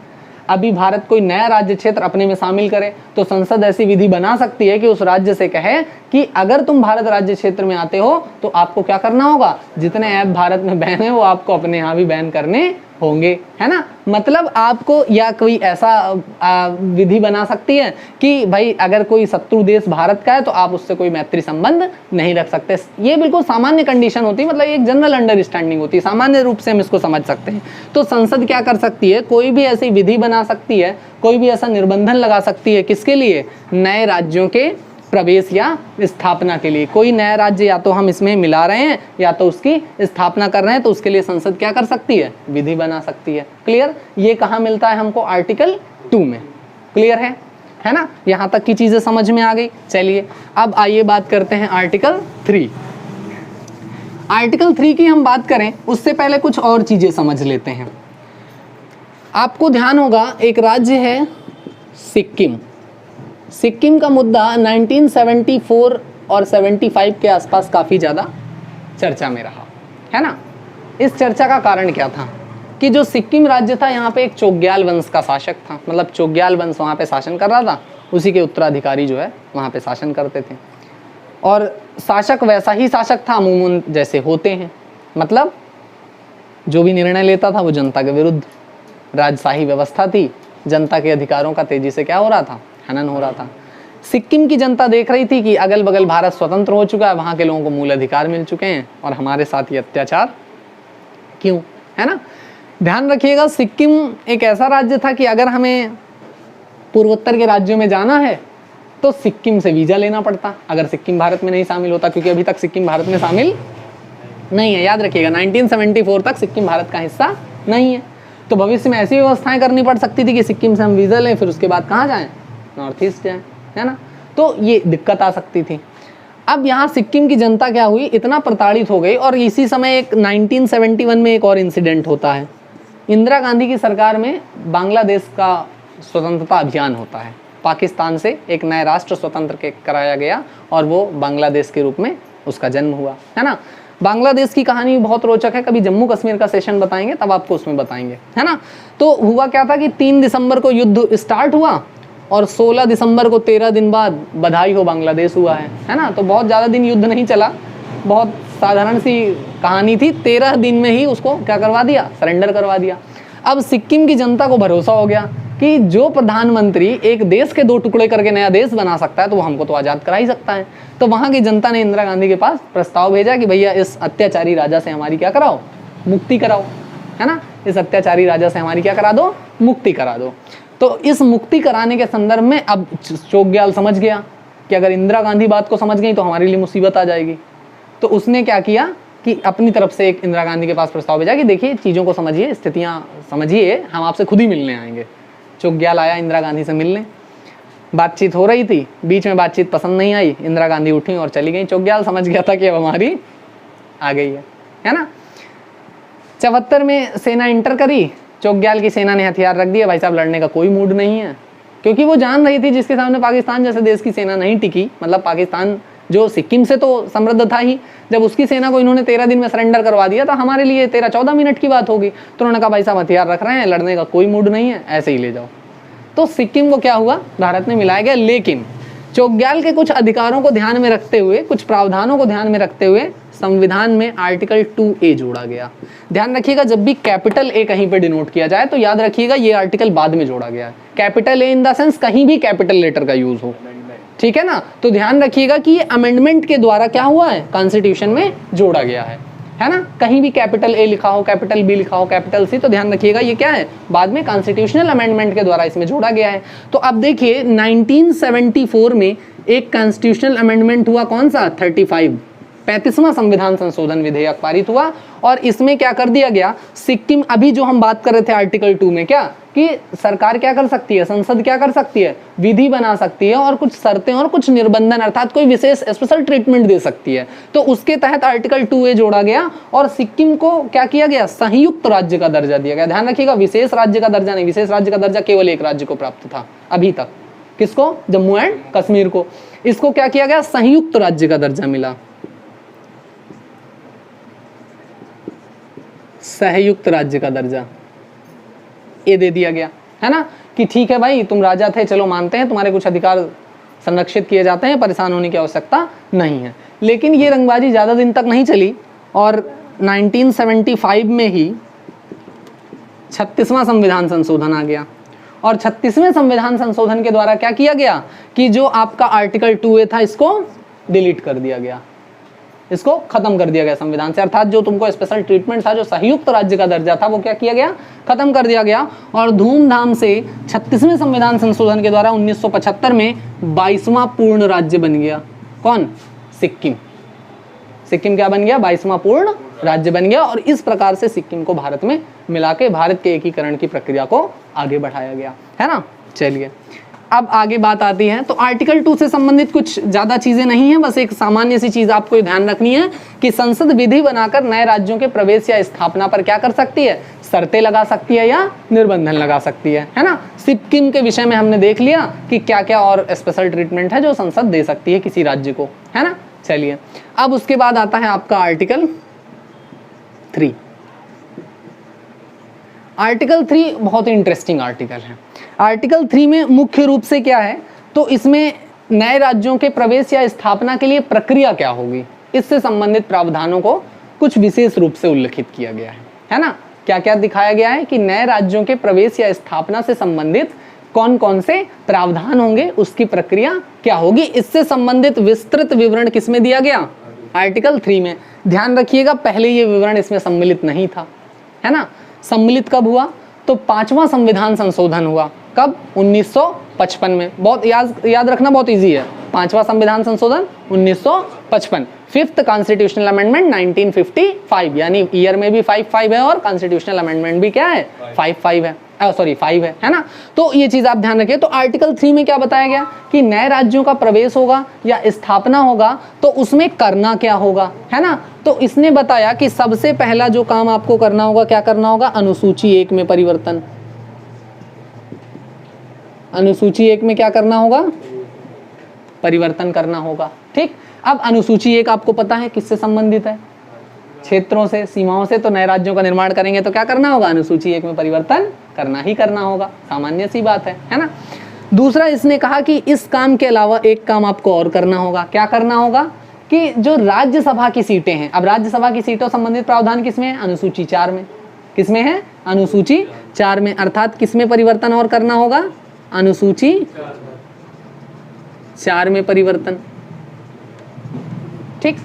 अभी भारत कोई नया राज्य क्षेत्र अपने में शामिल करे तो संसद ऐसी विधि बना सकती है कि उस राज्य से कहे कि अगर तुम भारत राज्य क्षेत्र में आते हो तो आपको क्या करना होगा, जितने ऐप भारत में बैन है वो आपको अपने यहाँ भी बैन करने होंगे, है ना। मतलब आपको या कोई ऐसा विधि बना सकती है कि भाई अगर कोई शत्रु देश भारत का है तो आप उससे कोई मैत्री संबंध नहीं रख सकते। ये बिल्कुल सामान्य कंडीशन होती है, मतलब एक जनरल अंडरस्टैंडिंग होती है, सामान्य रूप से हम इसको समझ सकते हैं। तो संसद क्या कर सकती है, कोई भी ऐसी विधि बना सकती है, कोई भी ऐसा निर्बंधन लगा सकती है, किसके लिए, नए राज्यों के प्रवेश या स्थापना के लिए। कोई नया राज्य या तो हम इसमें मिला रहे हैं या तो उसकी स्थापना कर रहे हैं तो उसके लिए संसद क्या कर सकती है, विधि बना सकती है। क्लियर। ये कहाँ मिलता है हमको, आर्टिकल 2 में। क्लियर है ना। यहाँ तक की चीजें समझ में आ गई। चलिए अब आइए बात करते हैं आर्टिकल 3। आर्टिकल 3 की हम बात करें उससे पहले कुछ और चीजें समझ लेते हैं। आपको ध्यान होगा एक राज्य है सिक्किम। सिक्किम का मुद्दा 1974 और 75 के आसपास काफ़ी ज़्यादा चर्चा में रहा, है ना। इस चर्चा का कारण क्या था कि जो सिक्किम राज्य था यहाँ पे एक चोग्याल वंश का शासक था, मतलब चोग्याल वंश वहाँ पे शासन कर रहा था, उसी के उत्तराधिकारी जो है वहाँ पे शासन करते थे। और शासक वैसा ही शासक था अमूमन जैसे होते हैं, मतलब जो भी निर्णय लेता था वो जनता के विरुद्ध, राजशाही व्यवस्था थी, जनता के अधिकारों का तेजी से क्या हो रहा था, हनन हो रहा था। सिक्किम की जनता देख रही थी कि अगल बगल भारत स्वतंत्र हो चुका है, वहाँ के लोगों को मूल अधिकार मिल चुके हैं और हमारे साथ ये अत्याचार क्यों, है ना। ध्यान रखिएगा, सिक्किम एक ऐसा राज्य था कि अगर हमें पूर्वोत्तर के राज्यों में जाना है तो सिक्किम से वीज़ा लेना पड़ता, अगर सिक्किम भारत में नहीं शामिल होता, क्योंकि अभी तक सिक्किम भारत में शामिल नहीं है। याद रखिएगा 1974 तक सिक्किम भारत का हिस्सा नहीं है, तो भविष्य में ऐसी व्यवस्थाएं करनी पड़ सकती थी कि सिक्किम से हम वीज़ा लें, फिर उसके बाद कहाँ जाएं, नॉर्थ ईस्ट जाएं, है ना। तो ये दिक्कत आ सकती थी। अब यहाँ सिक्किम की जनता क्या हुई, इतना प्रताड़ित हो गई। और इसी समय एक 1971 में एक और इंसिडेंट होता है। इंदिरा गांधी की सरकार में बांग्लादेश का स्वतंत्रता अभियान होता है, पाकिस्तान से एक नया राष्ट्र स्वतंत्र कराया गया और वो बांग्लादेश के रूप में उसका जन्म हुआ, है ना। बांग्लादेश की कहानी बहुत रोचक है, कभी जम्मू कश्मीर का सेशन बताएंगे तब आपको उसमें बताएंगे, है ना। तो हुआ क्या था कि 3 दिसंबर को युद्ध स्टार्ट हुआ और 16 दिसंबर को 13 दिन बाद बधाई हो बांग्लादेश हुआ है ना। तो बहुत ज़्यादा दिन युद्ध नहीं चला, बहुत साधारण सी कहानी थी। 13 दिन में ही उसको क्या करवा दिया, सरेंडर करवा दिया। अब सिक्किम की जनता को भरोसा हो गया कि जो प्रधानमंत्री एक देश के 2 टुकड़े करके नया देश बना सकता है तो वो हमको तो आज़ाद करा ही सकता है। तो वहाँ की जनता ने इंदिरा गांधी के पास प्रस्ताव भेजा कि भैया इस अत्याचारी राजा से हमारी क्या कराओ, मुक्ति कराओ, है ना। इस अत्याचारी राजा से हमारी क्या करा दो, मुक्ति करा दो। तो इस मुक्ति कराने के संदर्भ में अब चोग्याल समझ गया कि अगर इंदिरा गांधी बात को समझ गई तो हमारे लिए मुसीबत आ जाएगी। तो उसने क्या किया कि अपनी तरफ से एक इंदिरा गांधी के पास प्रस्ताव भेजा कि देखिए चीज़ों को समझिए, स्थितियाँ समझिए, हम आपसे खुद ही मिलने आएंगे। चोग्याल आया इंदिरा गांधी से मिलने, बातचीत हो रही थी, बीच में बातचीत पसंद नहीं आई, इंदिरा गांधी उठी और चली गई। चोग्याल समझ गया था कि अब हमारी आ गई है ना। 74 में सेना इंटर करी, चोग्याल की सेना ने हथियार रख दिया, भाई साहब लड़ने का कोई मूड नहीं है, क्योंकि वो जान रही थी जिसके सामने पाकिस्तान जैसे देश की सेना नहीं टिकी, मतलब पाकिस्तान जो सिक्किम से तो समृद्ध था ही, जब उसकी सेना को इन्होंने 13 दिन में सरेंडर करवा दिया तो हमारे लिए 13-14 मिनट की बात होगी। तो उन्होंने कहा भाई साहब हथियार रख रहे हैं, लड़ने का कोई मूड नहीं है, ऐसे ही ले जाओ। तो सिक्किम को क्या हुआ, भारत में मिलाया गया। लेकिन चोग्याल के कुछ अधिकारों को ध्यान में रखते हुए, कुछ प्रावधानों को ध्यान में रखते हुए संविधान में आर्टिकल 2A जोड़ा गया। ध्यान रखिएगा, जब भी कैपिटल ए कहीं पे डिनोट किया जाए तो याद रखिएगा ये आर्टिकल बाद में जोड़ा गया है। Capital A in the sense कहीं भी कैपिटल लेटर का यूज हो, ठीक है ना। तो ध्यान रखिएगा कि ये अमेंडमेंट के द्वारा क्या हुआ है, कॉन्स्टिट्यूशन में जोड़ा गया है ना। कहीं भी कैपिटल ए लिखा हो, कैपिटल बी लिखा हो, कैपिटल सी, तो ध्यान रखिएगा ये क्या है, बाद में कॉन्स्टिट्यूशनल अमेंडमेंट के द्वारा इसमें जोड़ा गया है। तो अब देखिए 1974 में एक कॉन्स्टिट्यूशनल अमेंडमेंट हुआ, कौन सा, 35वां संविधान संशोधन विधेयक पारित हुआ। और इसमें क्या कर दिया गया, सिक्किम, अभी जो हम बात कर रहे थे आर्टिकल 2 में, क्या कि सरकार क्या कर सकती है, संसद क्या कर सकती है, विधि बना सकती है और कुछ शर्तें और कुछ निर्बंधन अर्थात कोई विशेष स्पेशल ट्रीटमेंट दे सकती है। तो उसके तहत आर्टिकल 2A जोड़ा गया और सिक्किम को क्या किया गया, संयुक्त राज्य का दर्जा दिया गया। ध्यान रखिएगा, विशेष राज्य का दर्जा नहीं, विशेष राज्य का दर्जा केवल एक राज्य को प्राप्त था अभी तक, किसको, जम्मू एंड कश्मीर को। इसको क्या किया गया, संयुक्त राज्य का दर्जा मिला, संयुक्त राज्य का दर्जा ये दे दिया गया, है ना। कि ठीक है भाई तुम राजा थे, चलो मानते हैं तुम्हारे कुछ अधिकार संरक्षित किए जाते हैं, परेशान होने की आवश्यकता नहीं है। लेकिन ये रंगबाजी ज़्यादा दिन तक नहीं चली और 1975 में ही 36वां संविधान संशोधन आ गया। और 36वें संविधान संशोधन के द्वारा क्या किया गया कि जो आपका आर्टिकल 2A था इसको डिलीट कर दिया गया, इसको खत्म कर दिया गया संविधान से। अर्थात जो तुमको स्पेशल ट्रीटमेंट था, जो संयुक्त राज्य का दर्जा था, वो क्या किया गया, खत्म कर दिया गया। और धूमधाम से 36वें संविधान संशोधन के द्वारा 1975 में 22वां पूर्ण राज्य बन गया, कौन, सिक्किम। सिक्किम क्या बन गया, 22वां पूर्ण राज्य बन गया। और इस प्रकार से सिक्किम को भारत में मिला के भारत के एकीकरण की प्रक्रिया को आगे बढ़ाया गया, है ना। चलिए अब आगे बात आती है, तो आर्टिकल 2 से संबंधित कुछ ज्यादा चीजें नहीं है, बस एक सामान्य सी चीज आपको ध्यान रखनी है कि संसद विधि बनाकर नए राज्यों के प्रवेश या स्थापना पर क्या कर सकती है, शर्तें लगा सकती है या निर्बंधन लगा सकती है ना। सिक्किम के विषय में हमने देख लिया कि क्या क्या और स्पेशल ट्रीटमेंट है जो संसद दे सकती है किसी राज्य को, है ना। चलिए अब उसके बाद आता है आपका आर्टिकल 3। आर्टिकल 3 बहुत ही इंटरेस्टिंग आर्टिकल है। आर्टिकल 3 में मुख्य रूप से क्या है, तो इसमें नए राज्यों के प्रवेश या स्थापना के लिए प्रक्रिया क्या होगी, इससे संबंधित प्रावधानों को कुछ विशेष रूप से उल्लेखित किया गया है ना। क्या क्या दिखाया गया है कि नए राज्यों के प्रवेश या स्थापना से संबंधित कौन कौन से प्रावधान होंगे, उसकी प्रक्रिया क्या होगी, इससे संबंधित विस्तृत विवरण किसमें दिया गया, आर्टिकल 3 में। ध्यान रखिएगा पहले ये विवरण इसमें सम्मिलित नहीं था, है ना। सम्मिलित कब हुआ, तो 5वां संविधान संशोधन हुआ, कब, 1955 में। बहुत याद रखना बहुत इजी है, 5वां संविधान संशोधन 1955, 5th कॉन्स्टिट्यूशनल अमेंडमेंट 1955, यानी ईयर में भी 55 है और कॉन्स्टिट्यूशनल अमेंडमेंट भी क्या है, 55 है, सॉरी 5 है ना। तो ये चीज आप ध्यान रखिए। तो आर्टिकल 3 में क्या बताया गया कि नए राज्यों का प्रवेश होगा या स्थापना होगा तो उसमें करना क्या होगा, है ना। तो इसने बताया कि सबसे पहला जो काम आपको करना होगा, क्या करना होगा, अनुसूची 1 में परिवर्तन। अनुसूची 1 में क्या करना होगा, परिवर्तन करना होगा, ठीक। अब अनुसूची 1 आपको पता है किससे संबंधित है, क्षेत्रों से, सीमाओं से। तो नए राज्यों का निर्माण करेंगे तो क्या करना होगा, अनुसूची 1 में परिवर्तन करना ही करना होगा, सामान्य सी बात है ना। दूसरा इसने कहा कि इस काम के अलावा एक काम आपको और करना होगा। क्या करना होगा कि जो राज्यसभा की सीटें हैं, अब राज्यसभा की सीटों संबंधित प्रावधान किसमें है, अनुसूची 4 में। किसमें है, अनुसूची 4 में। अर्थात किसमें परिवर्तन और करना होगा, अनुसूची 4 में परिवर्तन, ठीक।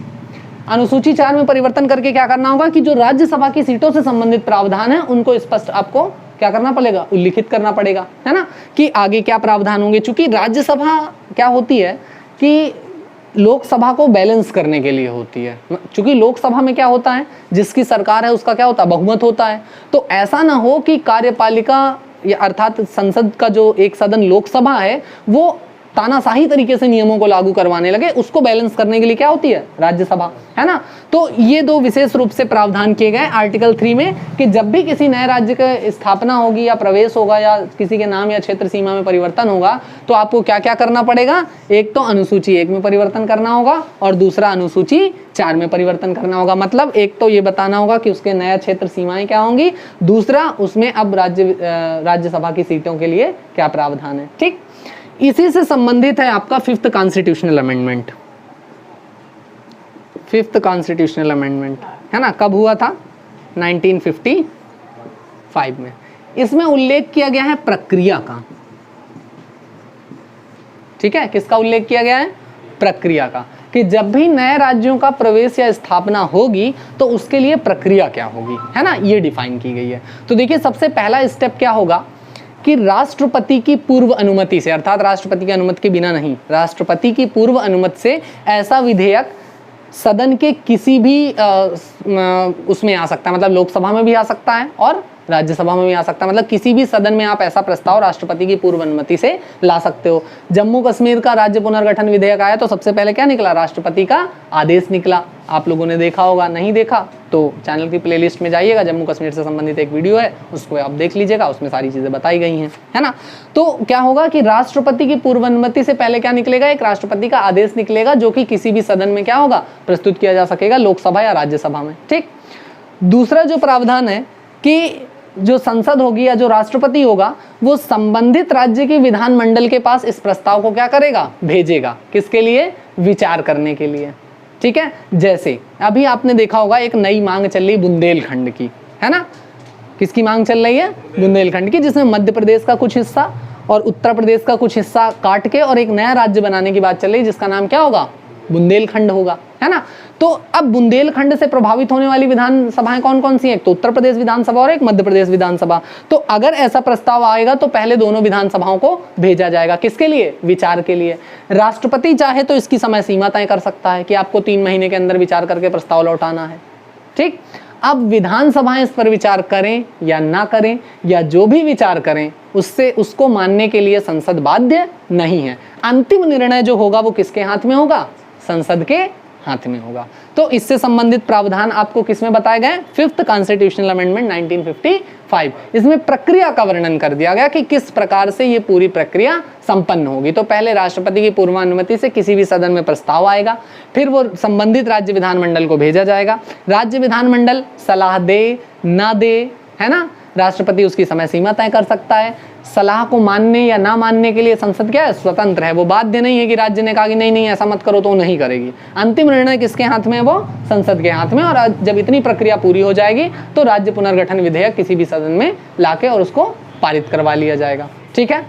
अनुसूची 4 में परिवर्तन करके क्या करना होगा कि जो राज्यसभा की सीटों से संबंधित प्रावधान है उनको स्पष्ट आपको क्या करना पड़ेगा, उल्लिखित करना पड़ेगा, है ना, कि आगे क्या प्रावधान होंगे। चूंकि राज्यसभा क्या होती है कि लोकसभा को बैलेंस करने के लिए होती है। चूंकि लोकसभा में क्या होता है, जिसकी सरकार है उसका क्या होता है, बहुमत होता है। तो ऐसा ना हो कि कार्यपालिका या अर्थात संसद का जो एक सदन लोकसभा है वो तानाशाही तरीके से नियमों को लागू करवाने लगे, उसको बैलेंस करने के लिए क्या होती है, राज्यसभा, है ना। तो ये दो विशेष रूप से प्रावधान किए गए आर्टिकल 3 में कि जब भी किसी नए राज्य की स्थापना होगी या प्रवेश होगा या किसी के नाम या क्षेत्र सीमा में परिवर्तन होगा तो आपको क्या क्या करना पड़ेगा, एक तो अनुसूची 1 में परिवर्तन करना होगा और दूसरा अनुसूची 4 में परिवर्तन करना होगा। मतलब एक तो ये बताना होगा कि उसके नया क्षेत्र सीमाएं क्या होंगी, दूसरा उसमें अब राज्यसभा की सीटों के लिए क्या प्रावधान है, ठीक। इसी से संबंधित है आपका 5th constitutional amendment. 5th constitutional amendment, है ना, कब हुआ था, 1955 में। इसमें उल्लेख किया गया है प्रक्रिया का, ठीक है, किसका उल्लेख किया गया है, प्रक्रिया का, कि जब भी नए राज्यों का प्रवेश या स्थापना होगी तो उसके लिए प्रक्रिया क्या होगी, है ना, ये डिफाइन की गई है। तो देखिए सबसे पहला स्टेप क्या होगा कि राष्ट्रपति की पूर्व अनुमति से, अर्थात राष्ट्रपति की अनुमति के बिना नहीं, राष्ट्रपति की पूर्व अनुमति से ऐसा विधेयक सदन के किसी भी उसमें आ सकता है, मतलब लोकसभा में भी आ सकता है और राज्यसभा में भी आ सकता है। मतलब किसी भी सदन में आप ऐसा प्रस्ताव राष्ट्रपति की पूर्व अनुमति से ला सकते हो। जम्मू कश्मीर का राज्य पुनर्गठन विधेयक आया तो सबसे पहले क्या निकला, राष्ट्रपति का आदेश निकला। आप लोगों ने देखा होगा, नहीं देखा तो चैनल की प्लेलिस्ट में जाइएगा, जम्मू कश्मीर से संबंधित एक वीडियो है उसको आप देख लीजिएगा, उसमें सारी चीजें बताई गई हैं, है ना। तो क्या होगा कि राष्ट्रपति की पूर्व अनुमति से पहले क्या निकलेगा, एक राष्ट्रपति का आदेश निकलेगा जो कि किसी भी सदन में क्या होगा, प्रस्तुत किया जा सकेगा, लोकसभा या राज्यसभा में, ठीक। दूसरा जो प्रावधान है कि जो संसद होगी या जो राष्ट्रपति होगा वो संबंधित राज्य के विधानमंडल के पास इस प्रस्ताव को क्या करेगा, भेजेगा, किसके लिए, विचार करने के लिए, ठीक है। जैसे अभी आपने देखा होगा एक नई मांग चल रही बुंदेलखंड की, है ना, किसकी मांग चल रही है, बुंदेलखंड की, जिसमें मध्य प्रदेश का कुछ हिस्सा और उत्तर प्रदेश का कुछ हिस्सा काट के और एक नया राज्य बनाने की बात चल रही है जिसका नाम क्या होगा, बुंदेलखंड होगा, है ना। तो अब बुंदेलखंड से प्रभावित होने वाली विधानसभाएं कौन कौन सी हैं, तो उत्तर प्रदेश विधानसभा और एक मध्य प्रदेश विधानसभा। तो अगर ऐसा प्रस्ताव आएगा तो पहले दोनों विधानसभाओं को भेजा जाएगा, किसके लिए, विचार के लिए। राष्ट्रपति चाहे तो इसकी समय सीमा तय कर सकता है कि आपको 3 महीने के अंदर विचार करके प्रस्ताव लौटाना है, ठीक। अब विधानसभाएं इस पर विचार करें या ना करें या जो भी विचार करें उससे उसको मानने के लिए संसद बाध्य नहीं है। अंतिम निर्णय जो होगा वो किसके हाथ में होगा? संसद के हाथ में होगा। तो इससे संबंधित प्रावधान आपको किसमें बताए गए? 5th constitutional amendment 1955। इसमें प्रक्रिया का वर्णन कर दिया गया कि किस प्रकार से ये पूरी प्रक्रिया संपन्न होगी। तो पहले राष्ट्रपति की पूर्वानुमति से किसी भी सदन में प्रस्ताव आएगा, फिर वो संबंधित राज्य विधानमंडल को भेजा जाएगा। राज्य विधानमंडल सलाह दे ना दे, है ना, राष्ट्रपति उसकी समय सीमा तय कर सकता है। सलाह को मानने या ना मानने के लिए संसद क्या है? स्वतंत्र है। वो बाध्य नहीं है कि राज्य ने कहा कि नहीं नहीं ऐसा मत करो तो वो नहीं करेगी। अंतिम निर्णय किसके हाथ में है? वो संसद के हाथ में। और जब इतनी प्रक्रिया पूरी हो जाएगी तो राज्य पुनर्गठन विधेयक किसी भी सदन में लाके और उसको पारित करवा लिया जाएगा। ठीक है,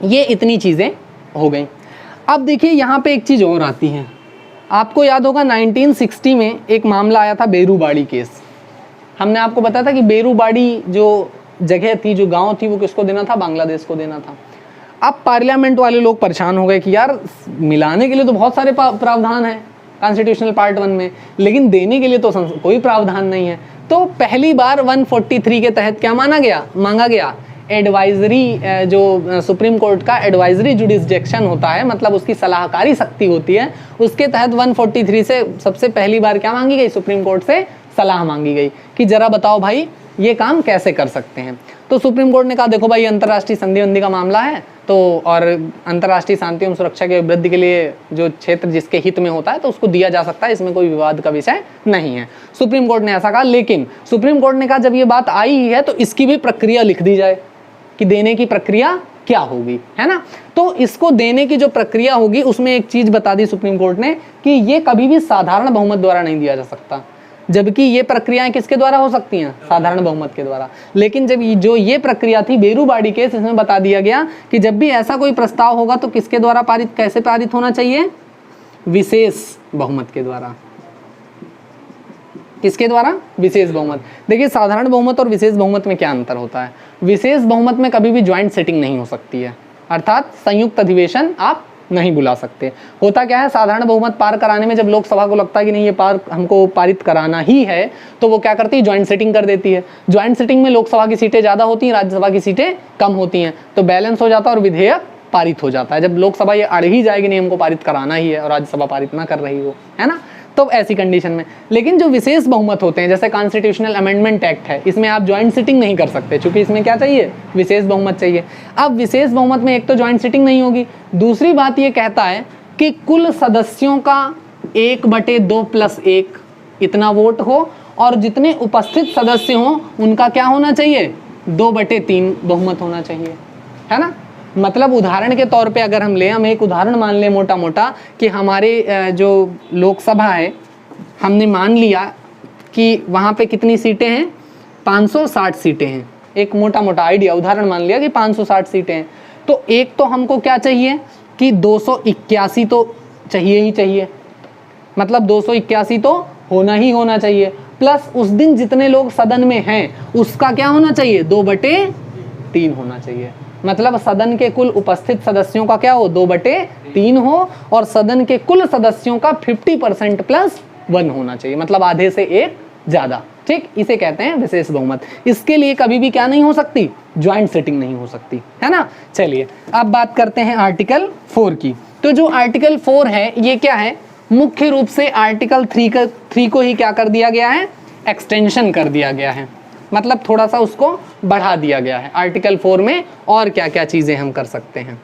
ये इतनी चीजें हो गई। अब देखिए यहाँ पे एक चीज और आती है। आपको याद होगा 1960 में एक मामला आया था, बेरूबाड़ी केस। हमने आपको बताया था कि बेरूबाड़ी जो जगह थी, जो गांव थी, वो किसको देना था? बांग्लादेश को देना था। अब पार्लियामेंट वाले लोग परेशान हो गए कि यार मिलाने के लिए तो बहुत सारे प्रावधान हैं कॉन्स्टिट्यूशनल पार्ट 1 में, लेकिन देने के लिए तो कोई प्रावधान नहीं है। तो पहली बार 143 के तहत क्या मांगा गया? एडवाइजरी, जो सुप्रीम कोर्ट का एडवाइजरी जुडिसडिक्शन होता है, मतलब उसकी सलाहकारी शक्ति होती है, उसके तहत 143 से सबसे पहली बार क्या मांगी गई? सुप्रीम कोर्ट से सलाह मांगी गई कि जरा बताओ भाई ये काम कैसे कर सकते हैं। तो सुप्रीम कोर्ट ने कहा देखो भाई अंतर्राष्ट्रीय संधि वंधि का मामला है, तो और अंतर्राष्ट्रीय शांति एवं सुरक्षा के वृद्धि के लिए जो क्षेत्र जिसके हित में होता है तो उसको दिया जा सकता है, इसमें कोई विवाद का विषय नहीं है। सुप्रीम कोर्ट ने ऐसा कहा। लेकिन सुप्रीम कोर्ट ने कहा जब ये बात आई ही है तो इसकी भी प्रक्रिया लिख दी जाए कि देने की प्रक्रिया क्या होगी, है ना। तो इसको देने की जो प्रक्रिया होगी उसमें एक चीज बता दी सुप्रीम कोर्ट ने कि ये कभी भी साधारण बहुमत द्वारा नहीं दिया जा सकता, जबकि ये प्रक्रियाएं किसके द्वारा हो सकती हैं? साधारण बहुमत के द्वारा। लेकिन जब जो ये प्रक्रिया थी बेरूबाड़ी केस, इसमें बता दिया गया कि जब भी ऐसा कोई प्रस्ताव होगा तो किसके द्वारा पारित, कैसे पारित होना चाहिए? विशेष बहुमत के द्वारा। किसके द्वारा? विशेष बहुमत। देखिए साधारण बहुमत और विशेष बहुमत में क्या अंतर होता है? विशेष बहुमत में कभी भी ज्वाइंट सिटिंग नहीं हो सकती है, अर्थात संयुक्त अधिवेशन आप नहीं बुला सकते। होता क्या है, साधारण बहुमत पार कराने में जब लोकसभा को लगता है कि नहीं ये हमको पारित कराना ही है, तो वो क्या करती है? ज्वाइंट सिटिंग कर देती है। ज्वाइंट सिटिंग में लोकसभा की सीटें ज़्यादा होती हैं, राज्यसभा की सीटें कम होती हैं, तो बैलेंस हो जाता है और विधेयक पारित हो जाता है। जब लोकसभा ये अड़ ही जाएगी नहीं हमको पारित कराना ही है और राज्यसभा पारित ना कर रही हो, है ना, तो ऐसी कंडीशन में। लेकिन जो विशेष बहुमत होते हैं, जैसे कॉन्स्टिट्यूशनल अमेंडमेंट एक्ट है, इसमें आप ज्वाइंट सिटिंग नहीं कर सकते, क्योंकि इसमें क्या चाहिए? विशेष बहुमत चाहिए। अब विशेष बहुमत में एक तो ज्वाइंट सिटिंग नहीं होगी, दूसरी बात ये कहता है कि कुल सदस्यों का 1/2+1 इतना वोट हो, और जितने उपस्थित सदस्य हों उनका क्या होना चाहिए? 2/3 बहुमत होना चाहिए, है ना। मतलब उदाहरण के तौर पे अगर हम एक उदाहरण मान लें मोटा मोटा कि हमारे जो लोकसभा है, हमने मान लिया कि वहाँ पे कितनी सीटें हैं? 560 सीटें हैं। एक मोटा मोटा आइडिया उदाहरण मान लिया कि 560 सीटें हैं, तो एक तो हमको क्या चाहिए कि 281 तो चाहिए ही चाहिए, मतलब 281 तो होना ही होना चाहिए, प्लस उस दिन जितने लोग सदन में हैं उसका क्या होना चाहिए? 2/3 होना चाहिए। मतलब सदन के कुल उपस्थित सदस्यों का क्या हो? 2/3 हो, और सदन के कुल सदस्यों का 50% + 1 होना चाहिए, मतलब आधे से एक ज्यादा। ठीक, इसे कहते हैं विशेष बहुमत। इसके लिए कभी भी क्या नहीं हो सकती? ज्वाइंट सिटिंग नहीं हो सकती, है ना। चलिए अब बात करते हैं आर्टिकल 4 की। तो जो आर्टिकल 4 है ये क्या है? मुख्य रूप से आर्टिकल 3 को ही क्या कर दिया गया है? एक्सटेंशन कर दिया गया है, मतलब थोड़ा सा उसको बढ़ा दिया गया है। आर्टिकल 4 में और क्या क्या चीजें हम कर सकते हैं?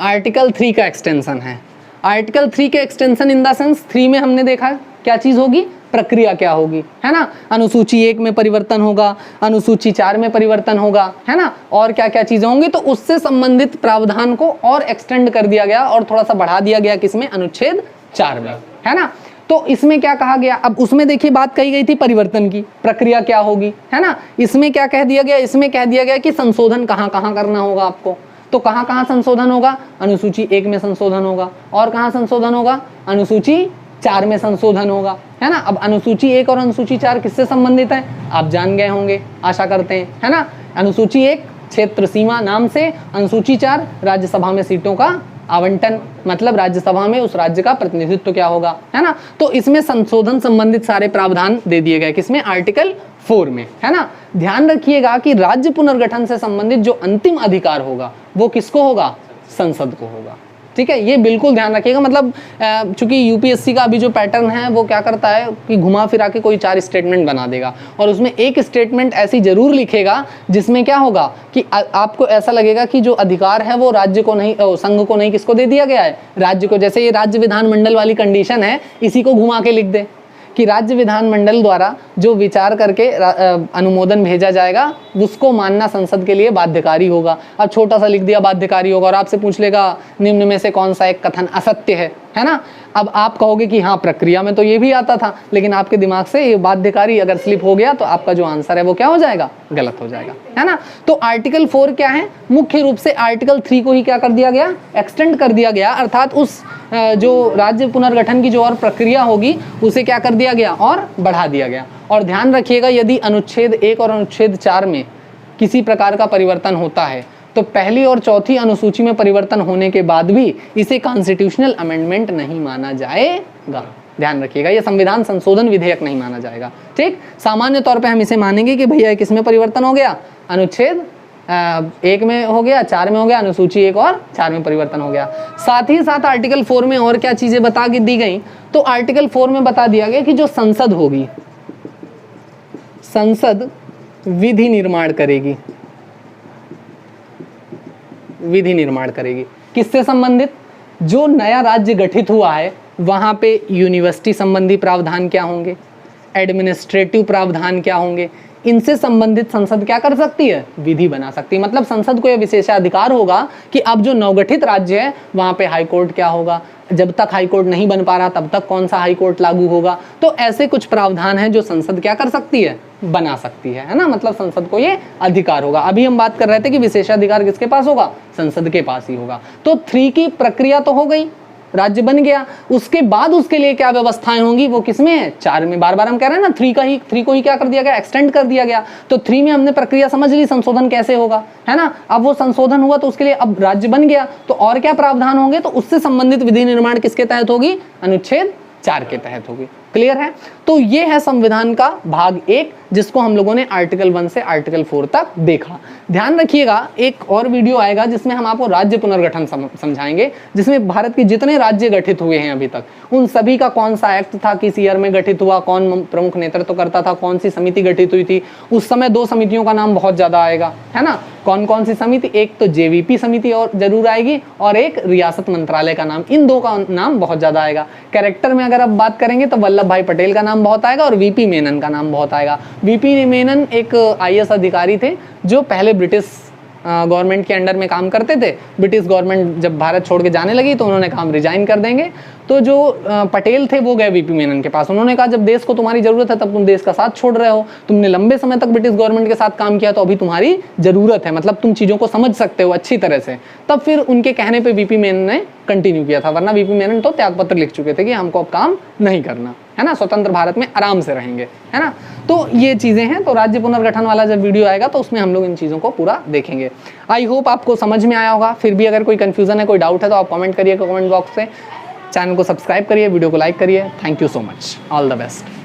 आर्टिकल 3 का एक्सटेंशन है। आर्टिकल 3 के एक्सटेंशन इन द सेंस 3 में हमने देखा क्या चीज होगी? प्रक्रिया क्या होगी, है ना। अनुसूची 1 में परिवर्तन होगा, अनुसूची 4 में परिवर्तन होगा, है ना, और क्या क्या चीजें होंगी। तो उससे संबंधित प्रावधान को और एक्सटेंड कर दिया गया और थोड़ा सा बढ़ा दिया गया, किसमें? अनुच्छेद 4 में, है ना। तो इसमें क्या कहा गया? अब उसमें देखिए बात कही गई थी परिवर्तन की, प्रक्रिया क्या होगी, है ना। इसमें क्या कह दिया गया? इसमें कह दिया गया कि संशोधन कहाँ कहाँ करना होगा आपको। तो कहाँ कहाँ संशोधन होगा? अनुसूची 1 में संशोधन होगा, और कहाँ संशोधन होगा? अनुसूची 4 में संशोधन होगा, है ना। अब अनुसूची 1 और अनुसूची 4 किससे संबंधित है? आप जान गए होंगे, आशा करते हैं, है ना। अनुसूची 1 क्षेत्र सीमा नाम से, अनुसूची 4 राज्यसभा में सीटों का आवंटन, मतलब राज्यसभा में उस राज्य का प्रतिनिधित्व क्या होगा, है ना। तो इसमें संशोधन संबंधित सारे प्रावधान दे दिए गए, किसमें, आर्टिकल 4 में, है ना। ध्यान रखिएगा कि राज्य पुनर्गठन से संबंधित जो अंतिम अधिकार होगा वो किसको होगा, संसद को होगा, ठीक है। ये बिल्कुल ध्यान रखिएगा। मतलब चूंकि यूपीएससी का अभी जो पैटर्न है वो क्या करता है कि घुमा फिरा के कोई 4 स्टेटमेंट बना देगा और उसमें एक स्टेटमेंट ऐसी जरूर लिखेगा जिसमें क्या होगा कि आपको ऐसा लगेगा कि जो अधिकार है वो राज्य को नहीं, संघ को नहीं, किसको दे दिया गया है, राज्य को। जैसे ये राज्य विधानमंडल वाली कंडीशन है, इसी को घुमा के लिख दे कि राज्य विधानमंडल द्वारा जो विचार करके अनुमोदन भेजा जाएगा उसको मानना संसद के लिए बाध्यकारी होगा। अब छोटा सा लिख दिया बाध्यकारी होगा और आपसे पूछ लेगा निम्न में से कौन सा एक कथन असत्य है ना। अब आप कहोगे कि हाँ प्रक्रिया में तो ये भी आता था, लेकिन आपके दिमाग से ये बाध्यकारी अगर स्लिप हो गया तो आपका जो आंसर है वो क्या हो जाएगा, गलत हो जाएगा, है ना। तो आर्टिकल 4 क्या है, मुख्य रूप से आर्टिकल 3 को ही क्या कर दिया गया, एक्सटेंड कर दिया गया, अर्थात उस जो राज्य पुनर्गठन की जो और प्रक्रिया होगी उसे क्या कर दिया गया और बढ़ा दिया गया। और ध्यान रखिएगा यदि अनुच्छेद 1 और अनुच्छेद 4 में किसी प्रकार का परिवर्तन होता है तो पहली और चौथी अनुसूची में परिवर्तन होने के बाद भी इसे कॉन्स्टिट्यूशनल अमेंडमेंट नहीं माना जाएगा। ध्यान रखिएगा, यह संविधान संशोधन विधेयक नहीं माना जाएगा, ठीक। सामान्य तौर पे हम इसे मानेंगे कि भैया किसमें परिवर्तन हो गया, अनुच्छेद 1 में हो गया, 4 में हो गया, अनुसूची 1 और 4 में परिवर्तन हो गया। साथ ही साथ आर्टिकल 4 में और क्या चीजें बता दी गई, तो आर्टिकल 4 में बता दिया गया कि जो संसद होगी, संसद विधि निर्माण करेगी, विधि निर्माण करेगी किससे संबंधित, जो नया राज्य गठित हुआ है वहां पे यूनिवर्सिटी संबंधी प्रावधान क्या होंगे, एडमिनिस्ट्रेटिव प्रावधान क्या होंगे, इनसे संबंधित संसद क्या कर सकती है, विधि बना सकती है। मतलब संसद को यह विशेषाधिकार होगा कि अब जो नवगठित राज्य है वहां पे हाई कोर्ट क्या होगा, जब तक हाई कोर्ट नहीं बन पा रहा तब तक कौन सा हाई कोर्ट लागू होगा। तो ऐसे कुछ प्रावधान हैं जो संसद क्या कर सकती है, बना सकती है ना। मतलब संसद को ये अधिकार होगा। अभी हम बात कर रहे थे कि विशेषाधिकार किसके पास होगा, संसद के पास ही होगा। तो 3 की प्रक्रिया तो हो गई, राज्य बन गया, उसके बाद उसके लिए क्या व्यवस्थाएं होंगी वो किसमें है, 4 में। बार बार हम कह रहे हैं ना 3 को ही क्या कर दिया गया, एक्सटेंड कर दिया गया। तो 3 में हमने प्रक्रिया समझ ली, संशोधन कैसे होगा, है ना। अब वो संशोधन हुआ तो उसके लिए अब राज्य बन गया, तो और क्या प्रावधान होंगे, तो उससे संबंधित विधि निर्माण किसके तहत होगी, अनुच्छेद 4 के तहत होगी। क्लियर है। तो ये है संविधान का भाग 1 जिसको हम लोगों ने आर्टिकल 1 से आर्टिकल 4 तक देखा। ध्यान रखिएगा एक और वीडियो आएगा जिसमें हम आपको राज्य पुनर्गठन समझाएंगे, जिसमें भारत के जितने राज्य गठित हुए हैं अभी तक उन सभी का कौन सा एक्ट था, किस ईयर में गठित हुआ, कौन प्रमुख नेतृत्व करता था, कौन सी समिति गठित हुई थी। उस समय 2 समितियों का नाम बहुत ज्यादा आएगा, है ना। कौन कौन सी समिति, एक तो जेवीपी समिति और जरूर आएगी और एक रियासत मंत्रालय का नाम, इन 2 का नाम बहुत ज्यादा आएगा। कैरेक्टर में अगर आप बात करेंगे तो वल्लभ भाई पटेल का नाम बहुत आएगा और वीपी मेनन का नाम बहुत आएगा। वीपी मेनन एक आईएएस अधिकारी थे जो पहले ब्रिटिश गवर्नमेंट के अंडर में काम करते थे। ब्रिटिश गवर्नमेंट जब भारत छोड़ के जाने लगी तो उन्होंने काम रिजाइन कर देंगे। तो जो पटेल थे वो गए वीपी मेनन के पास, उन्होंने कहा जब देश को तुम्हारी जरूरत है तब तुम देश का साथ छोड़ रहे हो, तुमने लंबे समय तक ब्रिटिश गवर्नमेंट के साथ काम किया तो अभी तुम्हारी जरूरत है, मतलब तुम चीज़ों को समझ सकते हो अच्छी तरह से। तब फिर उनके कहने पर वीपी मेनन ने कंटिन्यू किया था, वरना वीपी मेनन तो त्यागपत्र लिख चुके थे कि हमको अब काम नहीं करना, है ना, स्वतंत्र भारत में आराम से रहेंगे, है ना। तो ये चीज़ें हैं। तो राज्य पुनर्गठन वाला जब वीडियो आएगा तो उसमें हम लोग इन चीज़ों को पूरा देखेंगे। आई होप आपको समझ में आया होगा। फिर भी अगर कोई कंफ्यूजन है, कोई डाउट है तो आप कमेंट करिए कमेंट बॉक्स से। चैनल को सब्सक्राइब करिए, वीडियो को लाइक करिए। Thank you so much, all the best.